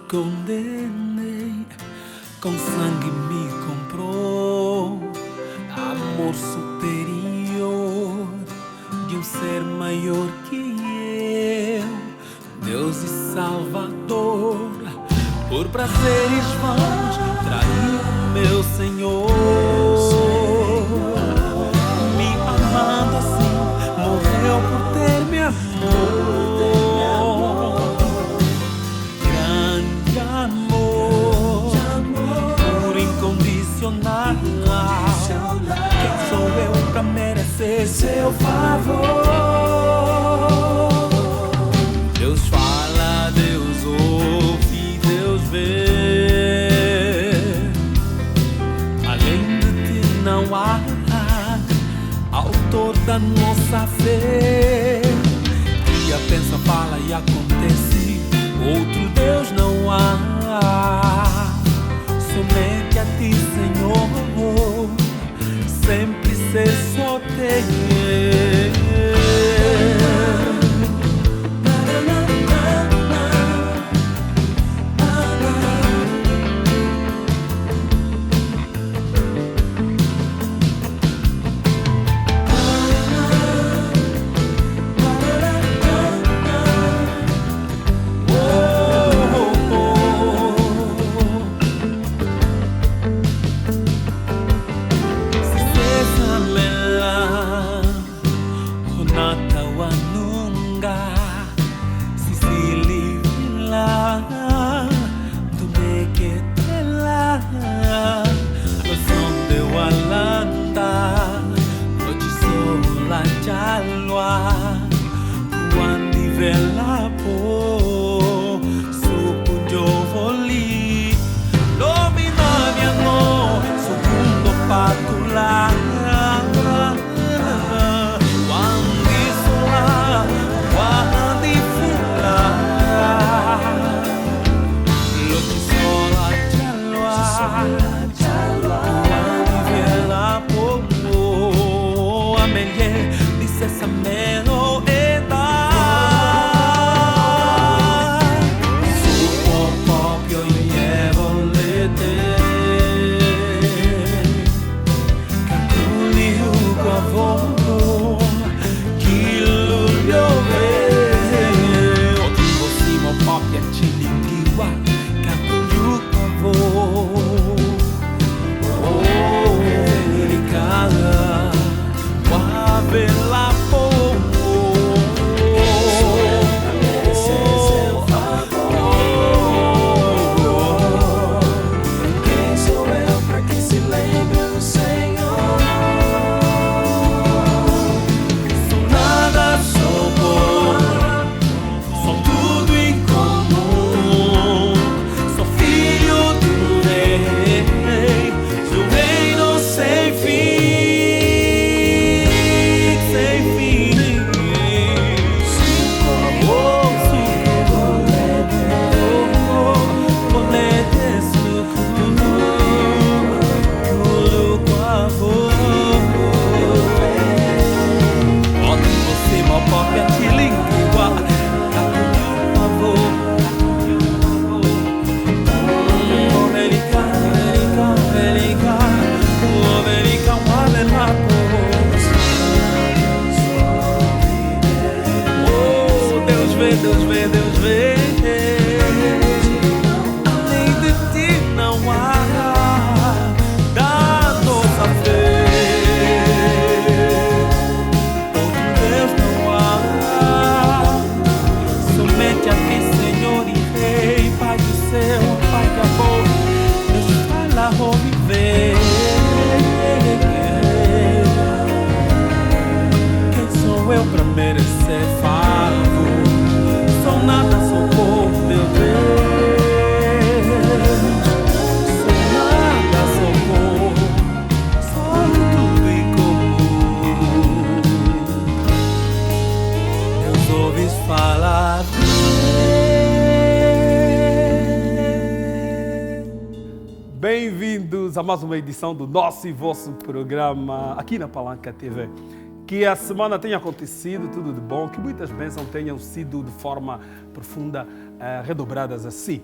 condenei, com sangue me comprou. Amor superior de um ser maior que eu, Deus e Salvador. Por prazeres vãos traí meu Senhor, me amando assim, morreu por ter me amor. Grande amor, puro, incondicional. Quem sou eu pra merecer seu favor? Deus fala, Deus ouve, Deus vê. Além de ti não há autor da nossa fé. Dia pensa, fala e acontece, outro Deus não há. Somente a ti, Senhor, sempre se só tem. Bem-vindos a mais uma edição do nosso e vosso programa aqui na Palanca TV. Que a semana tenha acontecido tudo de bom, que muitas bênçãos tenham sido de forma profunda redobradas assim.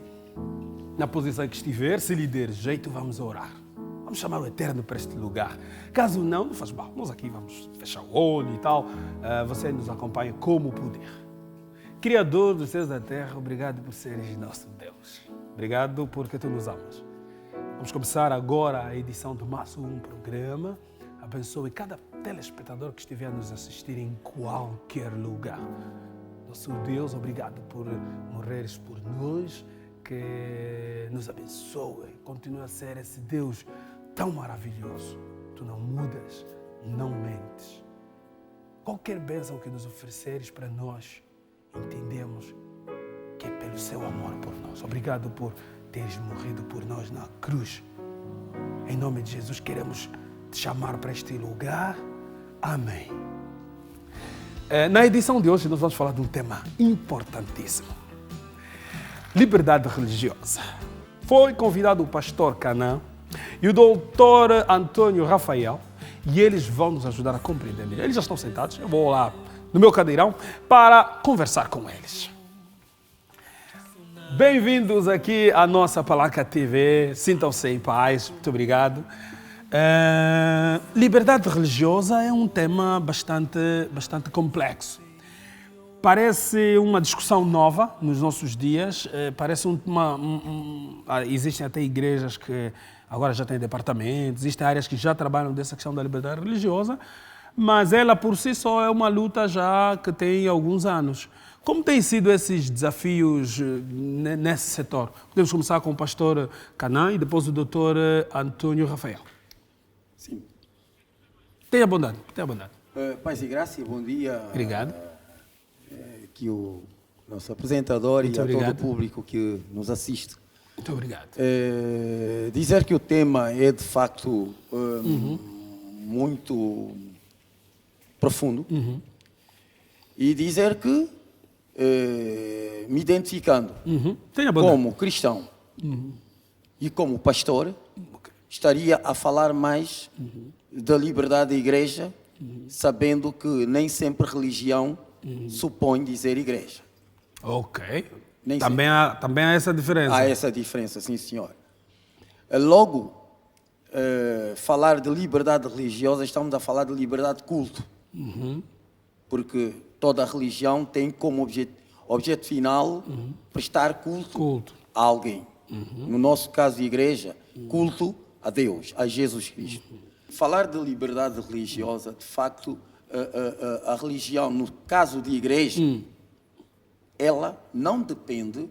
na posição que estiver, se lhe der jeito, vamos orar. Vamos chamar o Eterno para este lugar. Caso não, não faz mal. Nós aqui vamos fechar o olho e tal. Você nos acompanha como puder. Criador dos céus e da terra, obrigado por seres nosso Deus. Obrigado porque tu nos amas. Vamos começar agora a edição do mais um programa. Abençoe cada telespectador que estiver a nos assistir em qualquer lugar. Nosso Deus, obrigado por morreres por nós, que nos abençoe. Continua a ser esse Deus tão maravilhoso. Tu não mudas, não mentes. Qualquer bênção que nos ofereceres para nós, entendemos que é pelo seu amor por nós. Obrigado por teres morrido por nós na cruz. Em nome de Jesus, queremos te chamar para este lugar. Amém. Na edição de hoje, nós vamos falar de um tema importantíssimo. Liberdade religiosa. Foi convidado o pastor Canã e o doutor Antônio Rafael, e eles vão nos ajudar a compreender melhor. Eles já estão sentados, eu vou lá no meu cadeirão para conversar com eles. Bem-vindos aqui à nossa Palanca TV. Sintam-se em paz. Muito obrigado. Liberdade religiosa é um tema bastante complexo. Parece uma discussão nova nos nossos dias. Parece existem até igrejas que agora já têm departamentos, existem áreas que já trabalham dessa questão da liberdade religiosa, mas ela por si só é uma luta já que tem alguns anos. Como têm sido esses desafios nesse setor? Podemos começar com o pastor Canã e depois o doutor Antônio Rafael. Sim. Tenha bondade, tenha bondade. Paz e graça, bom dia. Obrigado. Aqui o nosso apresentador Muito e obrigado. a todo o público que nos assiste. Muito obrigado. Dizer que o tema é de facto muito profundo e dizer que me identificando Tenha bondade. como cristão e como pastor, estaria a falar mais da liberdade da igreja, sabendo que nem sempre religião supõe dizer igreja. Ok. Nem Também há essa diferença. Há essa diferença, sim senhor. Logo, falar de liberdade religiosa, estamos a falar de liberdade de culto. Porque toda religião tem como objeto final prestar culto a alguém. No nosso caso de igreja, culto a Deus, a Jesus Cristo. Falar de liberdade religiosa, de facto, a religião, no caso de igreja, ela não depende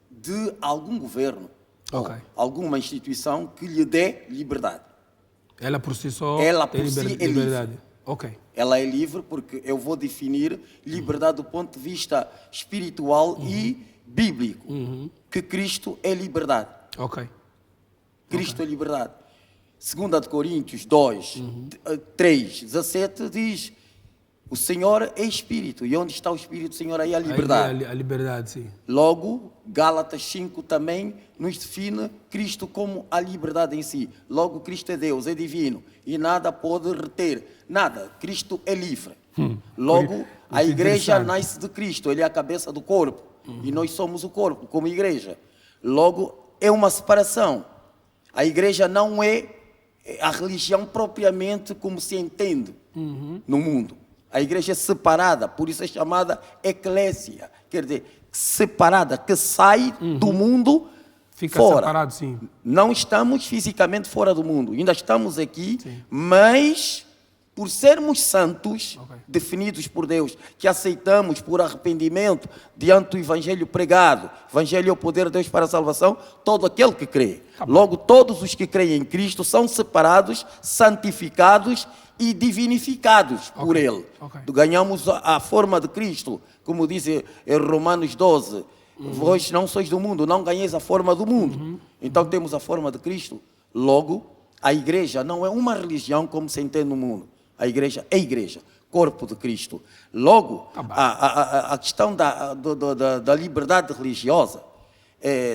de algum governo, Ok. alguma instituição que lhe dê liberdade. Ela por si só Ela tem por si é liberdade. Ok. Ela é livre porque eu vou definir liberdade do ponto de vista espiritual e bíblico, que Cristo é liberdade. Ok. Cristo é liberdade. 2 Coríntios 2, 3, 17 diz: o Senhor é Espírito, e onde está o Espírito do Senhor, aí há liberdade. A liberdade, sim. Logo, Gálatas 5 também nos define Cristo como a liberdade em si. Logo, Cristo é Deus, é divino, e nada pode reter, nada. Cristo é livre. Logo, a igreja nasce de Cristo, ele é a cabeça do corpo, e nós somos o corpo, como igreja. Logo, é uma separação. A igreja não é a religião propriamente como se entende no mundo. A igreja é separada, por isso é chamada eclésia, quer dizer, separada, que sai do mundo Fica fora. separado, sim. Não estamos fisicamente fora do mundo, ainda estamos aqui, mas por sermos santos, definidos por Deus, que aceitamos por arrependimento diante do Evangelho pregado, Evangelho é o poder de Deus para a salvação, todo aquele que crê. Logo, todos os que creem em Cristo são separados, santificados e divinificados por Ele. Ganhamos a forma de Cristo, como diz em Romanos 12, vós não sois do mundo, não ganheis a forma do mundo. Então temos a forma de Cristo. Logo, a igreja não é uma religião como se entende no mundo. A igreja é igreja, corpo de Cristo. Logo, a questão da liberdade religiosa,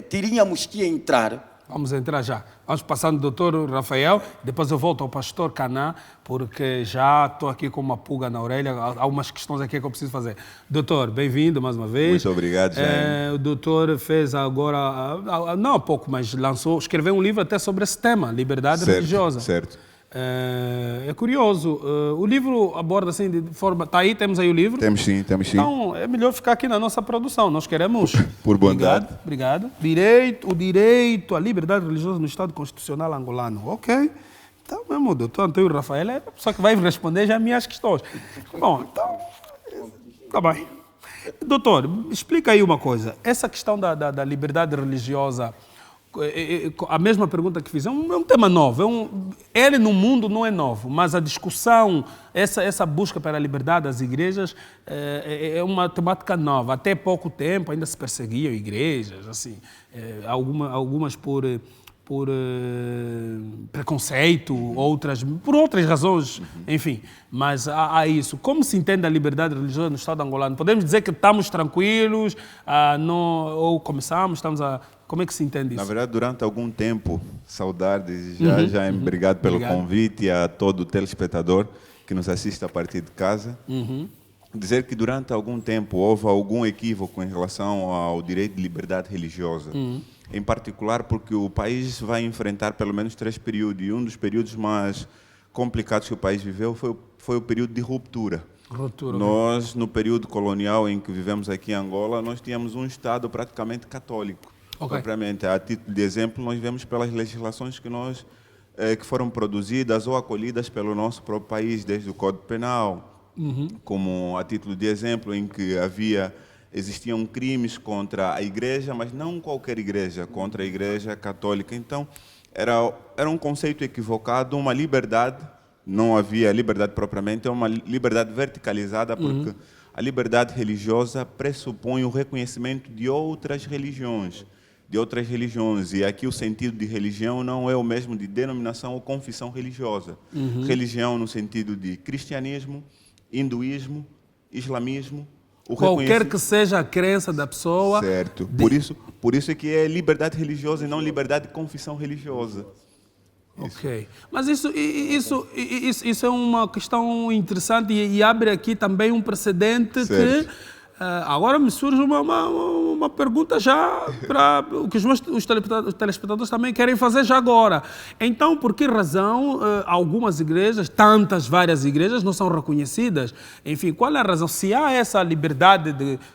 teríamos que entrar Vamos entrar já. Vamos passar no doutor Rafael, depois eu volto ao pastor Caná, porque já estou aqui com uma pulga na orelha, há umas questões aqui que eu preciso fazer. Doutor, bem-vindo mais uma vez. Muito obrigado, Jaime. O doutor fez agora, não há pouco, mas escreveu um livro até sobre esse tema, liberdade religiosa. Certo. É curioso, o livro aborda assim de forma... Está aí, temos aí o livro? Temos sim. Então, é melhor ficar aqui na nossa produção, nós queremos... Por bondade. Obrigado. O direito à liberdade religiosa no Estado Constitucional angolano. Ok. Então, mesmo, doutor Antônio Rafael é a pessoa que vai responder já as minhas questões. Bom, então... Está bem. Doutor, explica aí uma coisa. Essa questão da liberdade religiosa... A mesma pergunta que fiz, é um tema novo. Ele no mundo não é novo, mas a discussão, essa busca pela liberdade das igrejas é uma temática nova. Até pouco tempo ainda se perseguiam igrejas, assim, algumas por preconceito, outras por outras razões, enfim. Mas há isso. Como se entende a liberdade religiosa no Estado angolano? Podemos dizer que estamos tranquilos, ou começamos, Como é que se entende isso? Na verdade, durante algum tempo, saudades, já obrigado pelo convite a todo o telespectador que nos assiste a partir de casa. Dizer que durante algum tempo houve algum equívoco em relação ao direito de liberdade religiosa. Em particular porque o país vai enfrentar pelo menos 3 períodos, e um dos períodos mais complicados que o país viveu foi o período de ruptura. Nós, no período colonial em que vivemos aqui em Angola, nós tínhamos um Estado praticamente católico. Propriamente, a título de exemplo, nós vemos pelas legislações que foram produzidas ou acolhidas pelo nosso próprio país, desde o Código Penal, como a título de exemplo, em que existiam crimes contra a igreja, mas não qualquer igreja, contra a igreja católica. Então, era um conceito equivocado, uma liberdade, não havia liberdade propriamente, é uma liberdade verticalizada, porque a liberdade religiosa pressupõe o reconhecimento de outras religiões. E aqui o sentido de religião não é o mesmo de denominação ou confissão religiosa. Religião no sentido de cristianismo, hinduísmo, islamismo. Qualquer que seja a crença da pessoa. Certo. Por isso é que é liberdade religiosa e não liberdade de confissão religiosa. Ok. Mas isso é uma questão interessante e abre aqui também um precedente que... agora me surge uma pergunta já para o que os telespectadores também querem fazer já agora. Então, por que razão algumas igrejas, várias igrejas, não são reconhecidas? Enfim, qual é a razão? Se há essa liberdade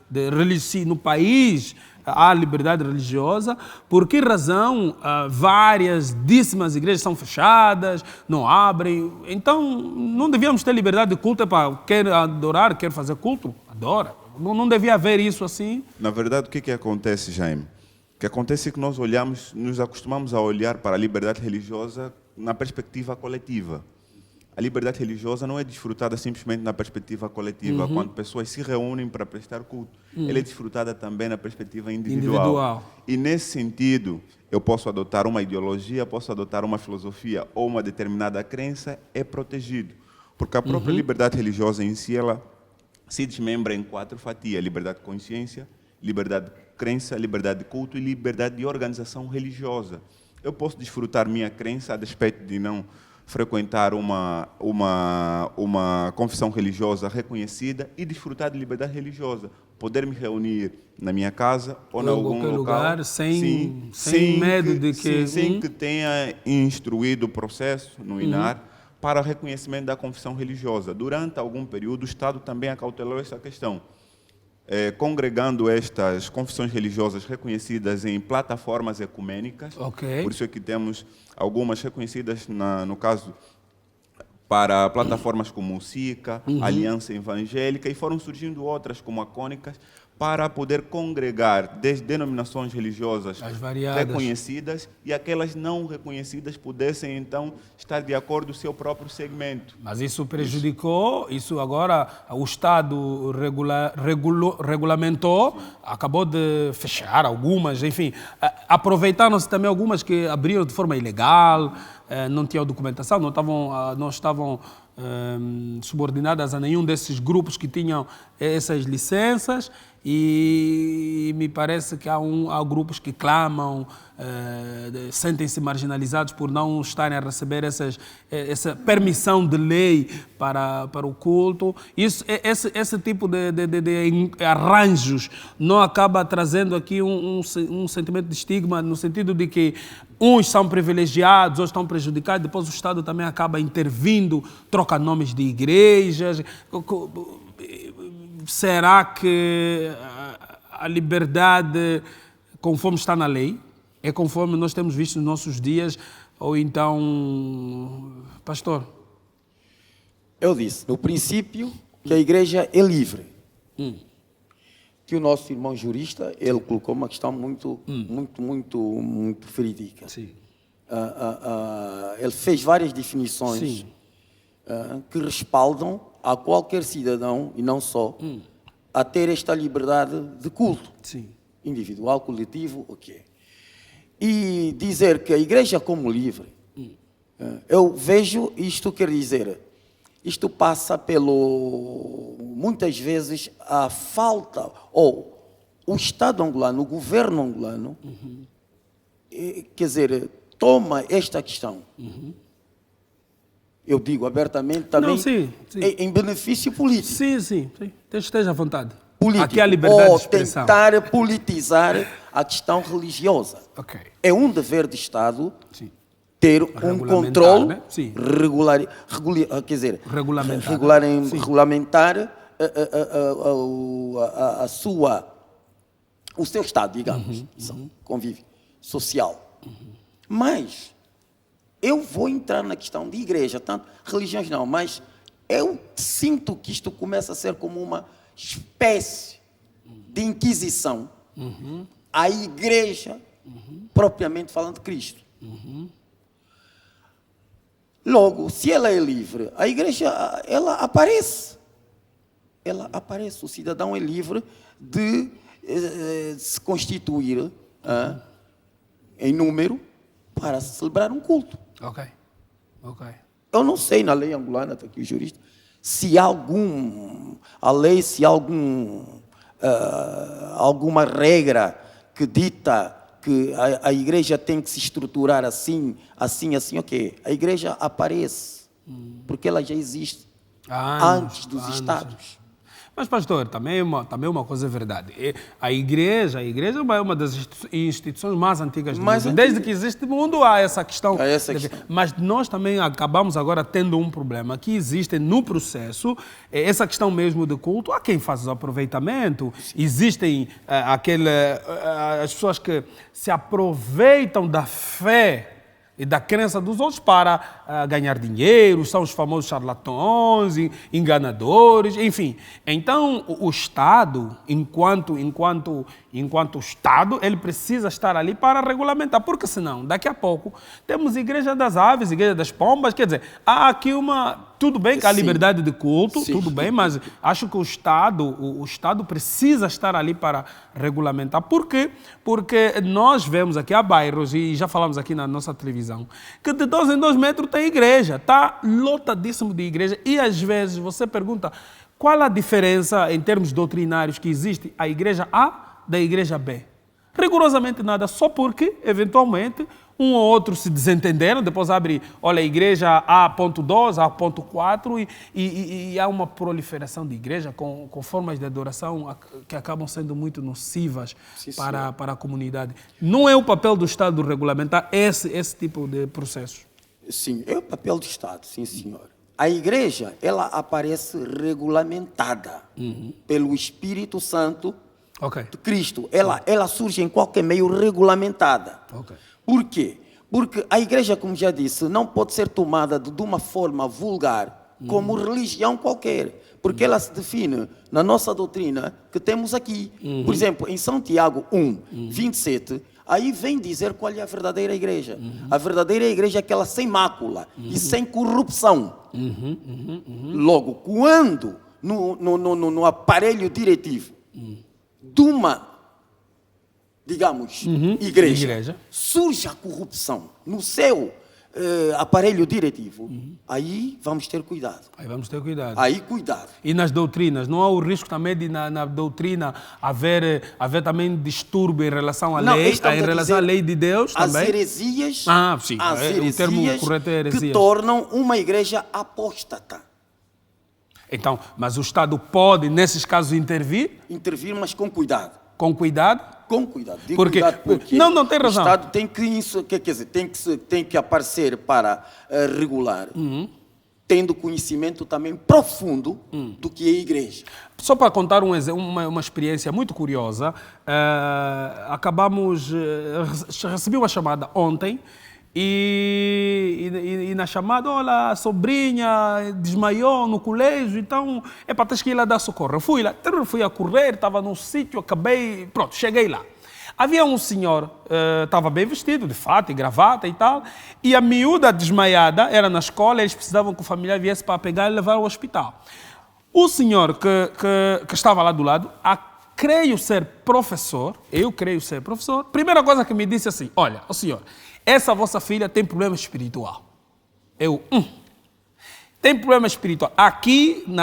de religião no país, há liberdade religiosa, por que razão várias díssimas igrejas são fechadas, não abrem? Então, não devíamos ter liberdade de culto para quer adorar, quer fazer culto? Adora. Não devia haver isso assim? Na verdade, o que acontece, Jaime? O que acontece é que nós nos acostumamos a olhar para a liberdade religiosa na perspectiva coletiva. A liberdade religiosa não é desfrutada simplesmente na perspectiva coletiva, quando pessoas se reúnem para prestar culto. Ela é desfrutada também na perspectiva individual. E nesse sentido, eu posso adotar uma ideologia, posso adotar uma filosofia ou uma determinada crença, é protegido. Porque a própria liberdade religiosa em si, ela se desmembra em 4 fatias: liberdade de consciência, liberdade de crença, liberdade de culto e liberdade de organização religiosa. Eu posso desfrutar minha crença a despeito de não frequentar uma confissão religiosa reconhecida e desfrutar de liberdade religiosa. Poder me reunir na minha casa ou em algum lugar sem medo de que... Sem que tenha instruído o processo no INAR, para o reconhecimento da confissão religiosa. Durante algum período, o Estado também acautelou essa questão, congregando estas confissões religiosas reconhecidas em plataformas ecumênicas. Por isso é que temos algumas reconhecidas, no caso, para plataformas como o SICA, Aliança Evangélica, e foram surgindo outras, como a Cônicas, para poder congregar desde denominações religiosas reconhecidas e aquelas não reconhecidas pudessem, então, estar de acordo com o seu próprio segmento. Mas isso prejudicou, isso agora o Estado regulamentou, acabou de fechar algumas, enfim, aproveitaram-se também algumas que abriram de forma ilegal, não tinham documentação, não estavam subordinadas a nenhum desses grupos que tinham essas licenças e me parece que há grupos que clamam, sentem-se marginalizados por não estarem a receber essa permissão de lei para o culto. Esse tipo de arranjos não acaba trazendo aqui um sentimento de estigma, no sentido de que uns são privilegiados, outros estão prejudicados, depois o Estado também acaba intervindo, troca nomes de igrejas. Será que a liberdade, conforme está na lei, é conforme nós temos visto nos nossos dias? Ou então, pastor? Eu disse, no princípio, que a igreja é livre. Que o nosso irmão jurista, ele colocou uma questão muito verídica. Sim. Ele fez várias definições que respaldam a qualquer cidadão, e não só, a ter esta liberdade de culto. Sim. Individual, coletivo, o quê? E dizer que a igreja como livre, eu vejo isto, quer dizer, isto passa muitas vezes, a falta, ou o Estado angolano, o governo angolano, quer dizer, toma esta questão. Eu digo abertamente também, sim. Em benefício político. Sim. Esteja à vontade. Político, aqui há liberdade ou de expressão. tentar politizar a questão religiosa. Okay. É um dever de Estado ter um Regulamentar, controle, né? Sim. regulamentar o seu Estado, digamos, convívio social. Mas eu vou entrar na questão de igreja, tanto religiões não, mas eu sinto que isto começa a ser como uma espécie de inquisição à igreja, propriamente falando de Cristo. Logo, se ela é livre, a igreja, ela aparece. O cidadão é livre de se constituir em número para celebrar um culto. Ok. Eu não sei, na lei angolana, está aqui o jurista, se há alguma regra que dita que a igreja tem que se estruturar assim, ok. A igreja aparece, porque ela já existe antes dos Estados. Mas, pastor, também uma coisa é verdade. A igreja é uma das instituições mais antigas do mundo. Desde que existe o mundo há essa questão. Mas nós também acabamos agora tendo um problema que existe no processo, essa questão mesmo de culto. Há quem faz o aproveitamento. Existem as pessoas que se aproveitam da fé e da crença dos outros para ganhar dinheiro, são os famosos charlatões, enganadores, enfim. Então, o Estado, enquanto Estado, ele precisa estar ali para regulamentar, porque senão, daqui a pouco, temos igreja das aves, igreja das pombas, quer dizer, há aqui tudo bem que há liberdade de culto, tudo bem, mas acho que o Estado precisa estar ali para regulamentar. Por quê? Porque nós vemos aqui, há bairros, e já falamos aqui na nossa televisão, que de 2 em 2 metros tem igreja, está lotadíssimo de igreja, e às vezes você pergunta qual a diferença em termos doutrinários que existe a igreja A da igreja B. Rigorosamente nada, só porque, eventualmente, um ou outro se desentenderam, depois abre, olha, a igreja A.2, A.4 e há uma proliferação de igreja com formas de adoração que acabam sendo muito nocivas para a comunidade. Não é o papel do Estado regulamentar esse tipo de processos? Sim, é o papel do Estado, sim, senhor. A igreja, ela aparece regulamentada pelo Espírito Santo de Cristo. Ela surge em qualquer meio regulamentada. Por quê? Porque a igreja, como já disse, não pode ser tomada de uma forma vulgar, como religião qualquer. Porque ela se define na nossa doutrina que temos aqui. Por exemplo, em São Tiago 1, 27, aí vem dizer qual é a verdadeira igreja. A verdadeira igreja é aquela sem mácula e sem corrupção. Logo, quando no aparelho diretivo de uma, digamos, igreja, surge a corrupção no seu aparelho diretivo, aí vamos ter cuidado. Aí vamos ter cuidado. Aí cuidado. E nas doutrinas, não há o risco também de na doutrina haver também distúrbio em relação à lei, em relação à lei de Deus as também? Heresias, sim, as o termo correto é heresias. que tornam uma igreja apóstata. Então, mas o Estado pode, nesses casos, intervir? Intervir, mas com cuidado. Com cuidado? Com cuidado. Digo Porque, cuidado porque não tem razão. O Estado tem que, quer dizer, tem que aparecer para regular, tendo conhecimento também profundo do que é a igreja. Só para contar uma experiência muito curiosa, recebi uma chamada ontem e na chamada, olha, a sobrinha desmaiou no colégio, então é para ter que ir lá dar socorro. Eu fui lá, fui a correr, estava num sítio, cheguei lá. Havia um senhor, estava bem vestido, de fato, e gravata e tal, e a miúda desmaiada era na escola, eles precisavam que o familiar viesse para pegar e levar ao hospital. O senhor que estava lá do lado, creio ser professor, primeira coisa que me disse assim, olha, o senhor, essa vossa filha tem problema espiritual. Tem problema espiritual.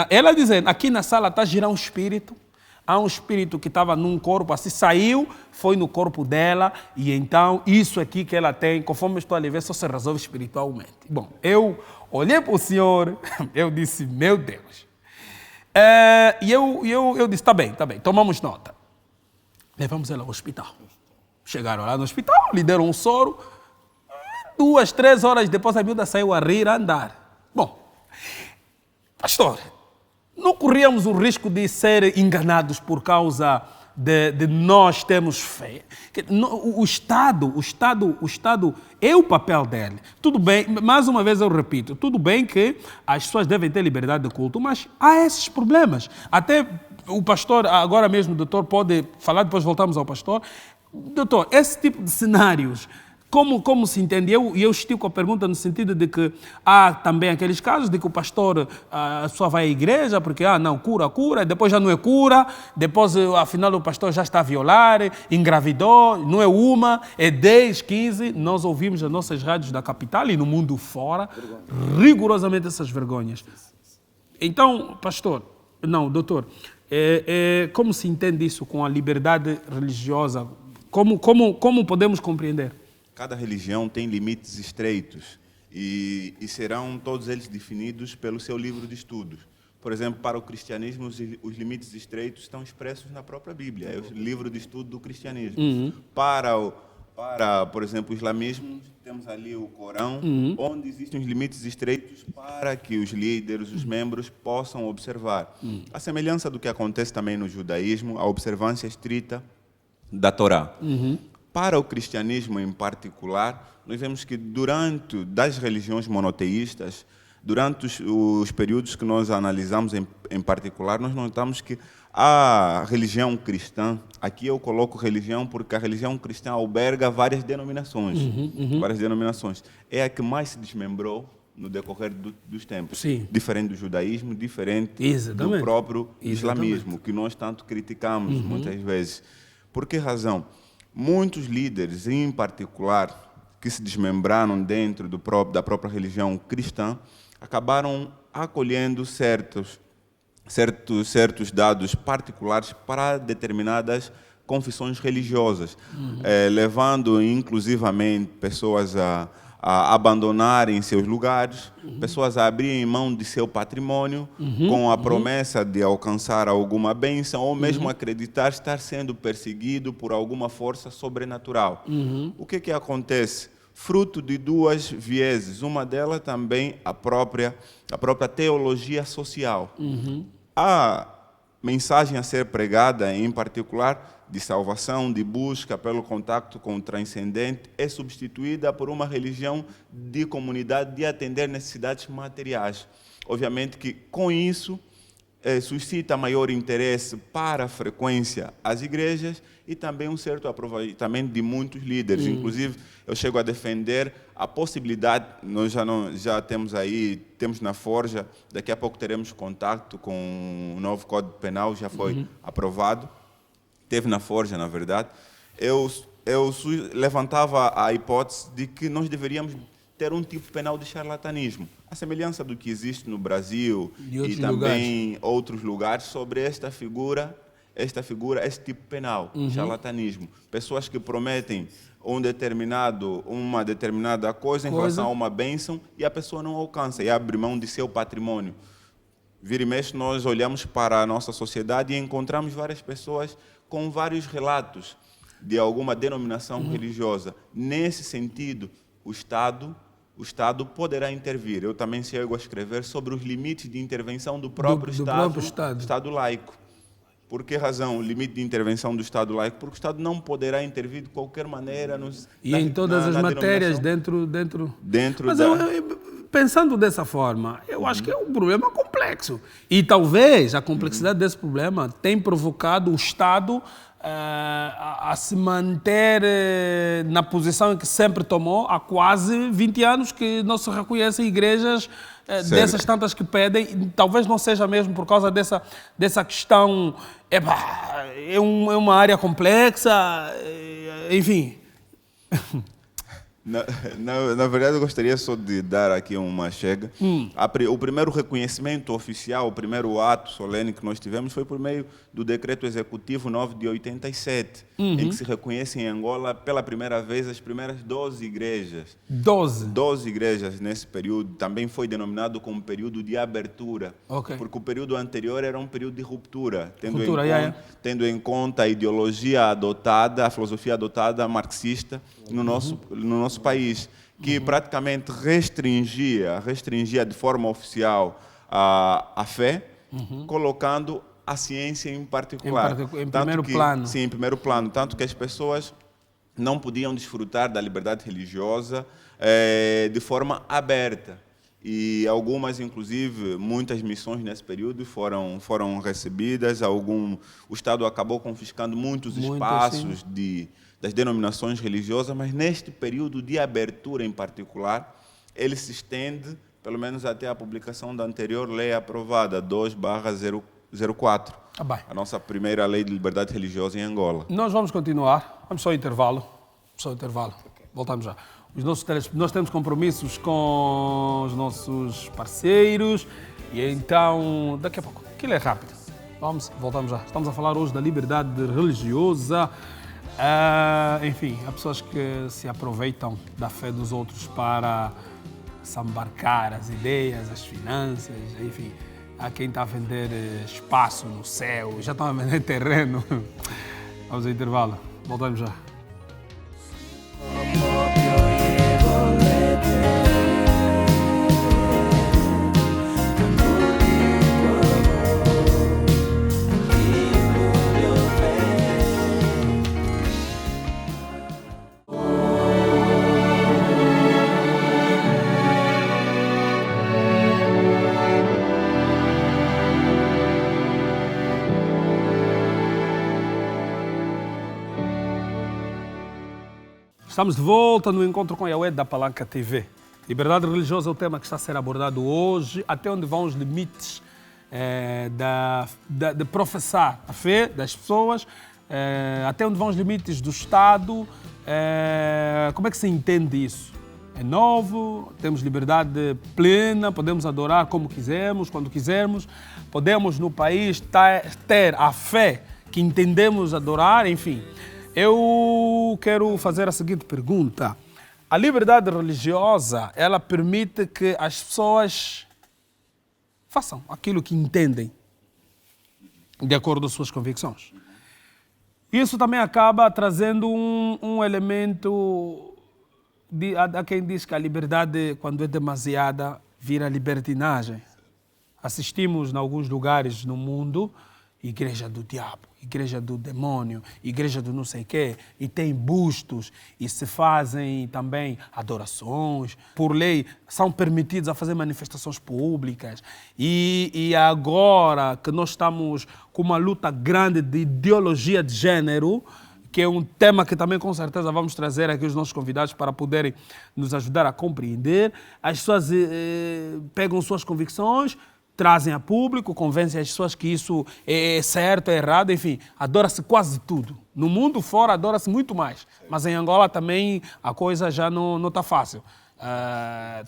Ela dizendo, aqui na sala está a girar um espírito, há um espírito que estava num corpo, assim, saiu, foi no corpo dela, e então isso aqui que ela tem, conforme eu estou a ver, só se resolve espiritualmente. Bom, eu olhei para o senhor, eu disse, meu Deus. E eu disse, tá bem, tomamos nota. Levamos ela ao hospital. Chegaram lá no hospital, lhe deram um soro. 2, 3 horas depois a miúda saiu a rir, a andar. Bom, pastor, não corríamos o risco de ser enganados por causa de nós termos fé? O Estado é o papel dele. Tudo bem, mais uma vez eu repito, tudo bem que as pessoas devem ter liberdade de culto, mas há esses problemas. Até o pastor, agora mesmo o doutor pode falar, depois voltamos ao pastor. Doutor, esse tipo de cenários, como se entende? Eu estico a pergunta no sentido de que há também aqueles casos de que o pastor só vai à igreja porque, não, cura, depois já não é cura, depois, afinal, o pastor já está a violar, engravidou, não é uma, é 10, 15. Nós ouvimos nas nossas rádios da capital e no mundo fora, rigorosamente essas vergonhas. Então, doutor, como se entende isso com a liberdade religiosa? Como podemos compreender? Cada religião tem limites estreitos e serão todos eles definidos pelo seu livro de estudos. Por exemplo, para o cristianismo, os limites estreitos estão expressos na própria Bíblia, é o livro de estudo do cristianismo. Para, por exemplo, o islamismo, temos ali o Corão, onde existem os limites estreitos para que os líderes, os membros, possam observar. A semelhança do que acontece também no judaísmo, a observância estrita da Torá. Para o cristianismo em particular, nós vemos que das religiões monoteístas, durante os períodos que nós analisamos em particular, nós notamos que a religião cristã, aqui eu coloco religião porque a religião cristã alberga várias denominações. Várias denominações. É a que mais se desmembrou no decorrer dos tempos. Sim. Diferente do judaísmo, diferente Exatamente. do próprio islamismo, que nós tanto criticamos muitas vezes. Por que razão? Muitos líderes, em particular, que se desmembraram dentro da própria religião cristã, acabaram acolhendo certos dados particulares para determinadas confissões religiosas, levando inclusivamente pessoas a abandonarem seus lugares, pessoas a abrirem mão de seu patrimônio com a promessa de alcançar alguma bênção ou mesmo acreditar estar sendo perseguido por alguma força sobrenatural. O que acontece? Fruto de duas vieses. Uma delas também a própria teologia social. A mensagem a ser pregada, em particular, de salvação, de busca pelo contato com o transcendente, é substituída por uma religião de comunidade de atender necessidades materiais. Obviamente que, com isso, suscita maior interesse para a frequência às igrejas e também um certo aproveitamento de muitos líderes. Inclusive, eu chego a defender a possibilidade, nós já temos na Forja, daqui a pouco teremos contato com o novo Código Penal, já foi aprovado, teve na Forja, na verdade. Eu levantava a hipótese de que nós deveríamos ter um tipo penal de charlatanismo, a semelhança do que existe no Brasil E e também outros lugares sobre esta figura, este tipo penal, charlatanismo. Pessoas que prometem uma determinada coisa em relação a uma bênção e a pessoa não alcança e abre mão de seu patrimônio. Vira e mexe, nós olhamos para a nossa sociedade e encontramos várias pessoas com vários relatos de alguma denominação religiosa. Nesse sentido, o Estado poderá intervir. Eu também chego a escrever sobre os limites de intervenção do próprio Estado laico. Por que razão o limite de intervenção do Estado laico? Porque o Estado não poderá intervir de qualquer maneira. Em todas as matérias dentro Mas da... pensando dessa forma, eu acho que é um problema complexo. E talvez a complexidade desse problema tenha provocado o Estado a se manter na posição em que sempre tomou há quase 20 anos, que não se reconhecem igrejas dessas tantas que pedem. Talvez não seja mesmo por causa dessa questão. É uma área complexa, enfim. Na verdade, eu gostaria só de dar aqui uma chega. O primeiro reconhecimento oficial, o primeiro ato solene que nós tivemos foi por meio do Decreto Executivo 9 de 87, em que se reconhece em Angola pela primeira vez as primeiras 12 igrejas. 12 igrejas nesse período. Também foi denominado como período de abertura, porque o período anterior era um período de ruptura, tendo em conta a ideologia adotada, a filosofia adotada marxista no nosso país, que praticamente restringia de forma oficial a fé, colocando a ciência em particular. Em primeiro plano. Sim, em primeiro plano. Tanto que as pessoas não podiam desfrutar da liberdade religiosa de forma aberta. E algumas, inclusive, muitas missões nesse período foram recebidas. O Estado acabou confiscando muitos espaços das denominações religiosas, mas neste período de abertura em particular, ele se estende, pelo menos até a publicação da anterior lei aprovada, 2/04, a nossa primeira lei de liberdade religiosa em Angola. Nós vamos continuar, vamos só intervalo. Voltamos já. Nós temos compromissos com os nossos parceiros e então, daqui a pouco, aquilo é rápido. Voltamos já. Estamos a falar hoje da liberdade religiosa. Enfim, há pessoas que se aproveitam da fé dos outros para sambarcar as ideias, as finanças, enfim. Há quem está a vender espaço no céu, já estão a vender terreno. Vamos ao intervalo, voltamos já. Estamos de volta no encontro com a Yahweh da Palanca TV. Liberdade religiosa é o tema que está a ser abordado hoje. Até onde vão os limites de professar a fé das pessoas? Até onde vão os limites do Estado? Como é que se entende isso? É novo? Temos liberdade plena? Podemos adorar como quisermos, quando quisermos? Podemos no país ter a fé que entendemos adorar? Enfim. Eu quero fazer a seguinte pergunta. A liberdade religiosa, ela permite que as pessoas façam aquilo que entendem, de acordo com as suas convicções. Isso também acaba trazendo um elemento, há quem diz que a liberdade, quando é demasiada, vira libertinagem. Assistimos em alguns lugares no mundo, igreja do diabo, igreja do demônio, igreja do não sei quê, e tem bustos, e se fazem também adorações. Por lei, são permitidos a fazer manifestações públicas. E agora que nós estamos com uma luta grande de ideologia de gênero, que é um tema que também com certeza vamos trazer aqui os nossos convidados para poderem nos ajudar a compreender, as pessoas pegam suas convicções, trazem a público, convencem as pessoas que isso é certo, é errado, enfim, adora-se quase tudo. No mundo fora adora-se muito mais, mas em Angola também a coisa já não está fácil.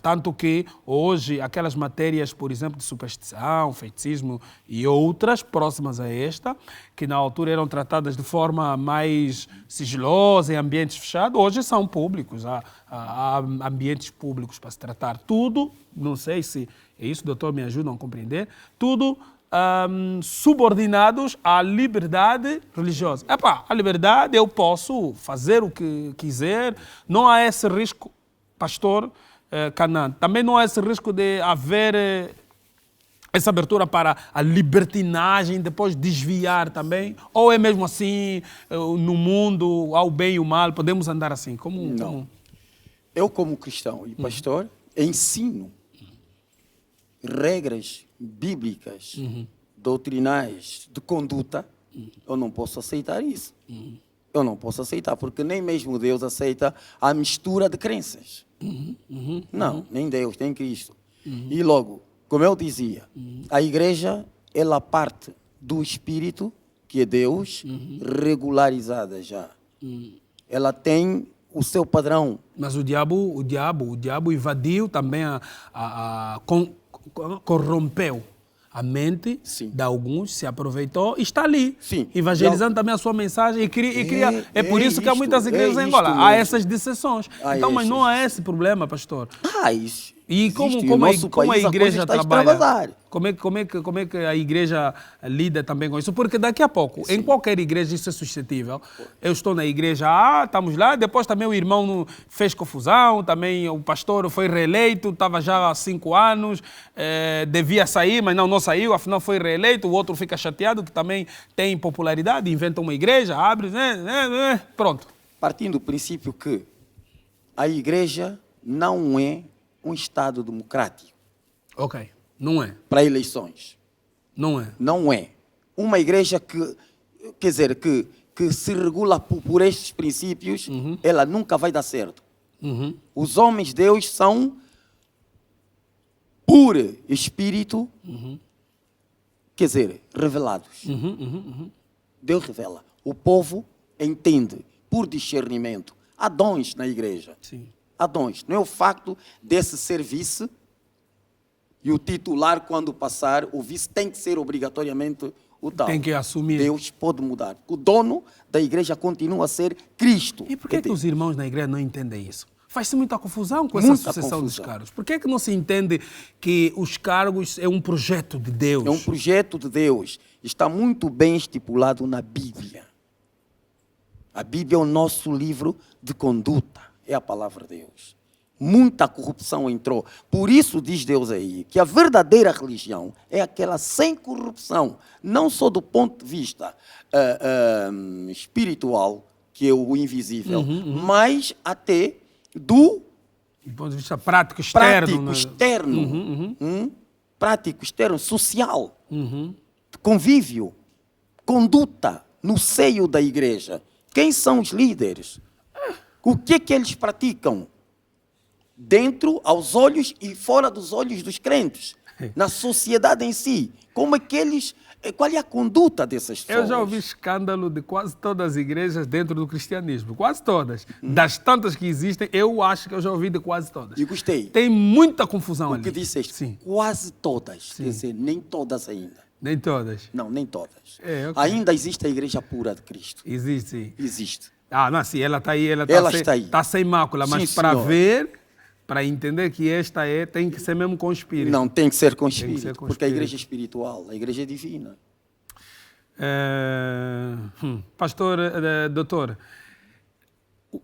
Tanto que hoje aquelas matérias, por exemplo, de superstição, feiticismo e outras próximas a esta, que na altura eram tratadas de forma mais sigilosa, em ambientes fechados, hoje são públicos, há ambientes públicos para se tratar. Tudo, não sei se é isso, doutor, me ajudam a compreender, tudo subordinados à liberdade religiosa. A liberdade, eu posso fazer o que quiser, não há esse risco, pastor Canaan. Também não há esse risco de haver essa abertura para a libertinagem, depois desviar também? Ou é mesmo assim, no mundo, ao bem e o mal, podemos andar assim? Não. Eu, como cristão e pastor, ensino regras bíblicas, doutrinais, de conduta. Eu não posso aceitar isso. Eu não posso aceitar, porque nem mesmo Deus aceita a mistura de crenças. Não, nem Deus, nem Cristo. E logo, como eu dizia, a igreja, ela parte do Espírito, que é Deus, regularizada já. Ela tem o seu padrão. Mas o diabo invadiu também, corrompeu a mente de alguns, se aproveitou e está ali, evangelizando também a sua mensagem e cria. É por isso que há muitas igrejas em Angola. Há essas dissensões. Então, mas não há esse problema, pastor. Isso. E como a igreja trabalha? Como é que a igreja lida também com isso? Porque daqui a pouco, em qualquer igreja, isso é suscetível. Eu estou na igreja A, estamos lá, depois também o irmão fez confusão, também o pastor foi reeleito, estava já há 5 anos, devia sair, mas não saiu, afinal foi reeleito, o outro fica chateado, que também tem popularidade, inventa uma igreja, abre, pronto. Partindo do princípio que a igreja não é um Estado democrático. Ok, não é. Para eleições. Não é. Não é. Uma igreja que se regula por estes princípios, ela nunca vai dar certo. Os homens de Deus são, por Espírito, revelados. Deus revela. O povo entende, por discernimento. Há dons na igreja. Sim. Há dons. Não é o facto desse ser vice e o titular, quando passar, o vice tem que ser obrigatoriamente o tal. Tem que assumir. Deus pode mudar. O dono da igreja continua a ser Cristo. E por que os irmãos na igreja não entendem isso? Faz-se muita confusão com essa sucessão dos cargos. Por que não se entende que os cargos é um projeto de Deus? É um projeto de Deus. Está muito bem estipulado na Bíblia. A Bíblia é o nosso livro de conduta. É a palavra de Deus. Muita corrupção entrou. Por isso diz Deus aí que a verdadeira religião é aquela sem corrupção. Não só do ponto de vista espiritual, que é o invisível, mas até do ponto de vista prático externo. Prático externo, social. Convívio, conduta no seio da igreja. Quem são os líderes? O que eles praticam? Dentro, aos olhos e fora dos olhos dos crentes. Na sociedade em si. Qual é a conduta dessas pessoas? Eu já ouvi escândalo de quase todas as igrejas dentro do cristianismo. Quase todas. Das tantas que existem, eu acho que eu já ouvi de quase todas. E gostei. Tem muita confusão ali. O que disseste? Sim. Quase todas. Quer dizer, nem todas ainda. Nem todas? Não, nem todas. Okay. Ainda existe a igreja pura de Cristo. Existe, sim. Existe. Não, sim, ela está aí. Ela está aí. Está sem mácula, mas para ver, para entender que esta tem que ser mesmo com o Espírito. Não, tem que ser com o Espírito, porque a igreja é espiritual, a igreja é divina. Pastor, doutor,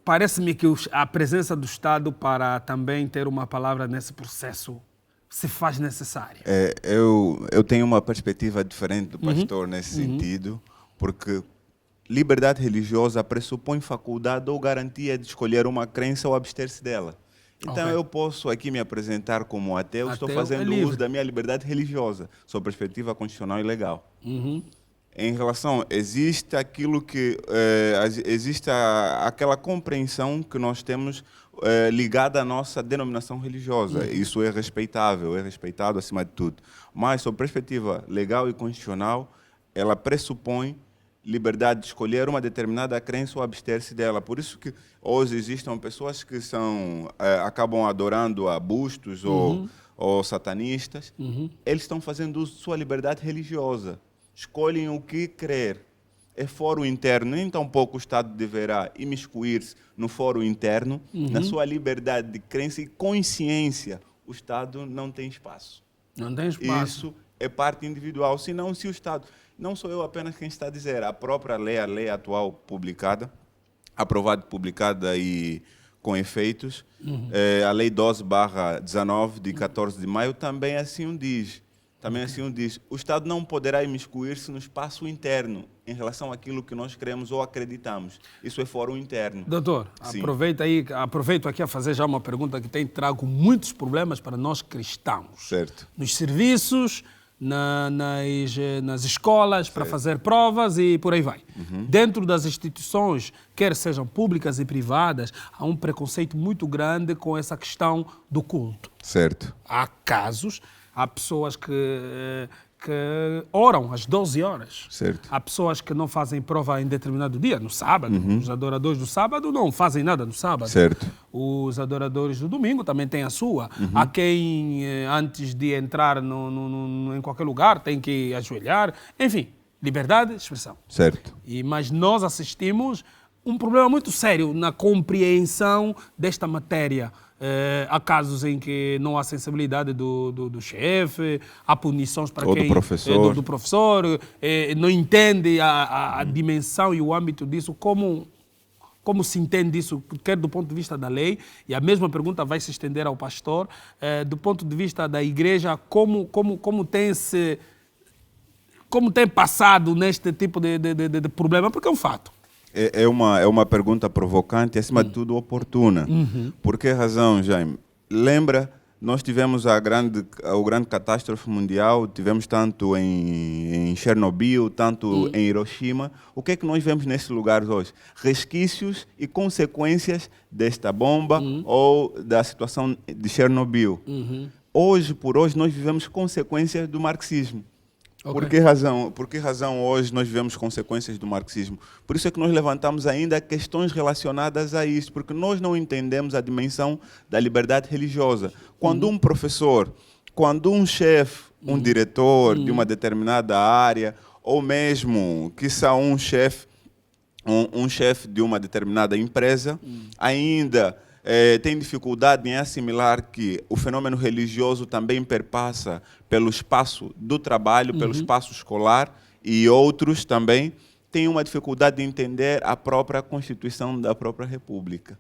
parece-me que a presença do Estado para também ter uma palavra nesse processo se faz necessária. Eu tenho uma perspectiva diferente do pastor nesse sentido, porque liberdade religiosa pressupõe faculdade ou garantia de escolher uma crença ou abster-se dela. Então eu posso aqui me apresentar como ateu, estou fazendo uso da minha liberdade religiosa, sob perspectiva constitucional e legal. Em relação, existe aquilo que existe aquela compreensão que nós temos ligada à nossa denominação religiosa. Isso é respeitável, é respeitado acima de tudo. Mas, sob perspectiva legal e constitucional, ela pressupõe liberdade de escolher uma determinada crença ou abster-se dela. Por isso que hoje existem pessoas que acabam adorando a bustos ou satanistas. Eles estão fazendo uso de sua liberdade religiosa. Escolhem o que crer. É foro interno, nem tampouco o Estado deverá imiscuir-se no foro interno, na sua liberdade de crença e consciência. O Estado não tem espaço. Não tem espaço. Isso é parte individual. Senão, se o Estado... Não sou eu apenas quem está a dizer. A própria lei, a lei atual publicada, aprovada e publicada e com efeitos, a Lei 12/19, de 14 de maio, também assim o diz. O Estado não poderá imiscuir-se no espaço interno em relação àquilo que nós queremos ou acreditamos. Isso é fórum interno. Doutor, aproveito aqui a fazer já uma pergunta que trago muitos problemas para nós cristãos. Certo. Nos serviços, nas escolas, para fazer provas e por aí vai. Dentro das instituições, quer sejam públicas e privadas, há um preconceito muito grande com essa questão do culto. Certo. Há casos... Há pessoas que oram às 12 horas. Certo. Há pessoas que não fazem prova em determinado dia, no sábado. Os adoradores do sábado não fazem nada no sábado. Certo. Os adoradores do domingo também têm a sua. Há quem, antes de entrar em qualquer lugar, tem que ajoelhar. Enfim, liberdade de expressão. Certo. Mas nós assistimos um problema muito sério na compreensão desta matéria. Há casos em que não há sensibilidade do chefe, há punições para ou quem... do professor, não entende a dimensão e o âmbito disso, como se entende isso, quer do ponto de vista da lei, e a mesma pergunta vai se estender ao pastor, do ponto de vista da igreja, como tem passado neste tipo de problema, porque é um fato. É uma pergunta provocante e, acima de tudo, oportuna. Por que razão, Jaime? Lembra, nós tivemos o grande catástrofe mundial, tivemos tanto em Chernobyl, tanto em Hiroshima. O que é que nós vemos nesses lugares hoje? Resquícios e consequências desta bomba ou da situação de Chernobyl. Hoje por hoje, nós vivemos consequências do marxismo. Okay. Por que razão hoje nós vivemos consequências do marxismo? Por isso é que nós levantamos ainda questões relacionadas a isso, porque nós não entendemos a dimensão da liberdade religiosa. Quando um professor, quando um chefe, um diretor de uma determinada área, ou mesmo, quiçá um chefe de uma determinada empresa, ainda tem dificuldade em assimilar que o fenômeno religioso também perpassa pelo espaço do trabalho, pelo espaço escolar, e outros também têm uma dificuldade de entender a própria Constituição da própria República.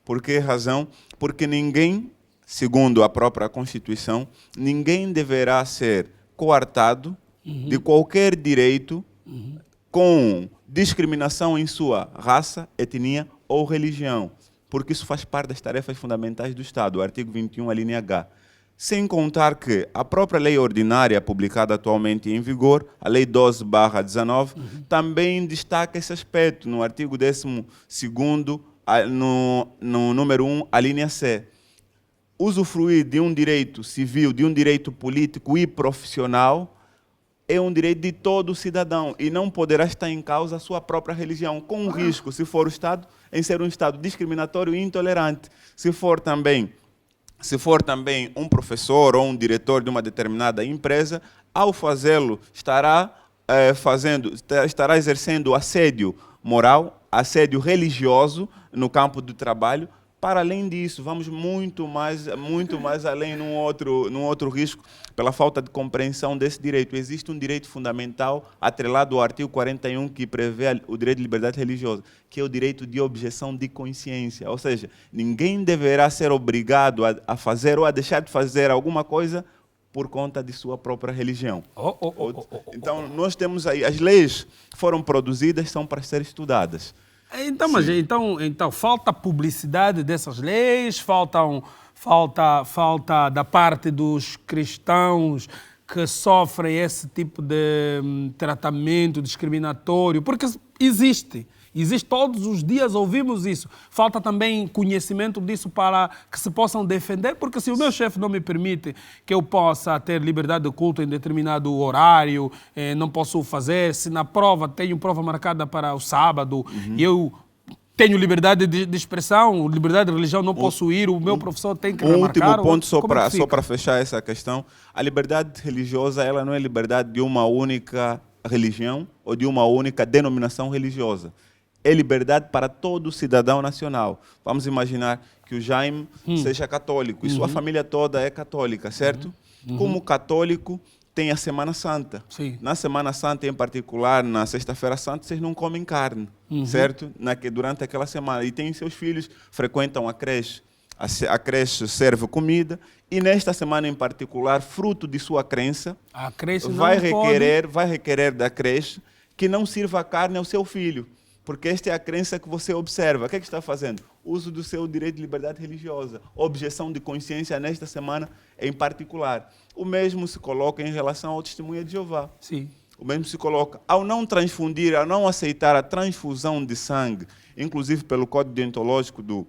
Por que razão? Porque ninguém, segundo a própria Constituição, ninguém deverá ser coartado de qualquer direito com discriminação em sua raça, etnia ou religião, porque isso faz parte das tarefas fundamentais do Estado, o artigo 21, a linha H. Sem contar que a própria lei ordinária publicada atualmente em vigor, a Lei 12/19, também destaca esse aspecto no artigo 12º, no número 1, a linha C. Usufruir de um direito civil, de um direito político e profissional é um direito de todo cidadão e não poderá estar em causa a sua própria religião, com um risco, se for o Estado, em ser um Estado discriminatório e intolerante. Se for também um professor ou um diretor de uma determinada empresa, ao fazê-lo, estará exercendo assédio moral, assédio religioso no campo do trabalho. Para além disso, vamos muito mais além num outro risco, pela falta de compreensão desse direito. Existe um direito fundamental atrelado ao artigo 41 que prevê o direito de liberdade religiosa, que é o direito de objeção de consciência. Ou seja, ninguém deverá ser obrigado a fazer ou a deixar de fazer alguma coisa por conta de sua própria religião. Então, nós temos aí, as leis que foram produzidas são para ser estudadas. Então falta publicidade dessas leis, falta da parte dos cristãos que sofrem esse tipo de tratamento discriminatório, porque existe Existe todos os dias, ouvimos isso. Falta também conhecimento disso para que se possam defender, porque se o meu chefe não me permite que eu possa ter liberdade de culto em determinado horário, não posso fazer, se na prova, tenho prova marcada para o sábado, e eu tenho liberdade de expressão, liberdade de religião, não posso ir, o meu professor tem que remarcar. Último ponto, só para fechar essa questão. A liberdade religiosa, ela não é liberdade de uma única religião ou de uma única denominação religiosa. É liberdade para todo cidadão nacional. Vamos imaginar que o Jaime seja católico e sua família toda é católica, certo? Como católico, tem a Semana Santa. Sim. Na Semana Santa, em particular, na Sexta-feira Santa, vocês não comem carne, certo? Durante aquela semana. E tem seus filhos, frequentam a creche. A creche serve comida. E nesta semana em particular, fruto de sua crença, a creche vai requerer da creche que não sirva carne ao seu filho. Porque esta é a crença que você observa. O que é que está fazendo? Uso do seu direito de liberdade religiosa. Objeção de consciência nesta semana em particular. O mesmo se coloca em relação ao testemunho de Jeová. Sim. O mesmo se coloca ao não transfundir, ao não aceitar a transfusão de sangue, inclusive pelo código deontológico do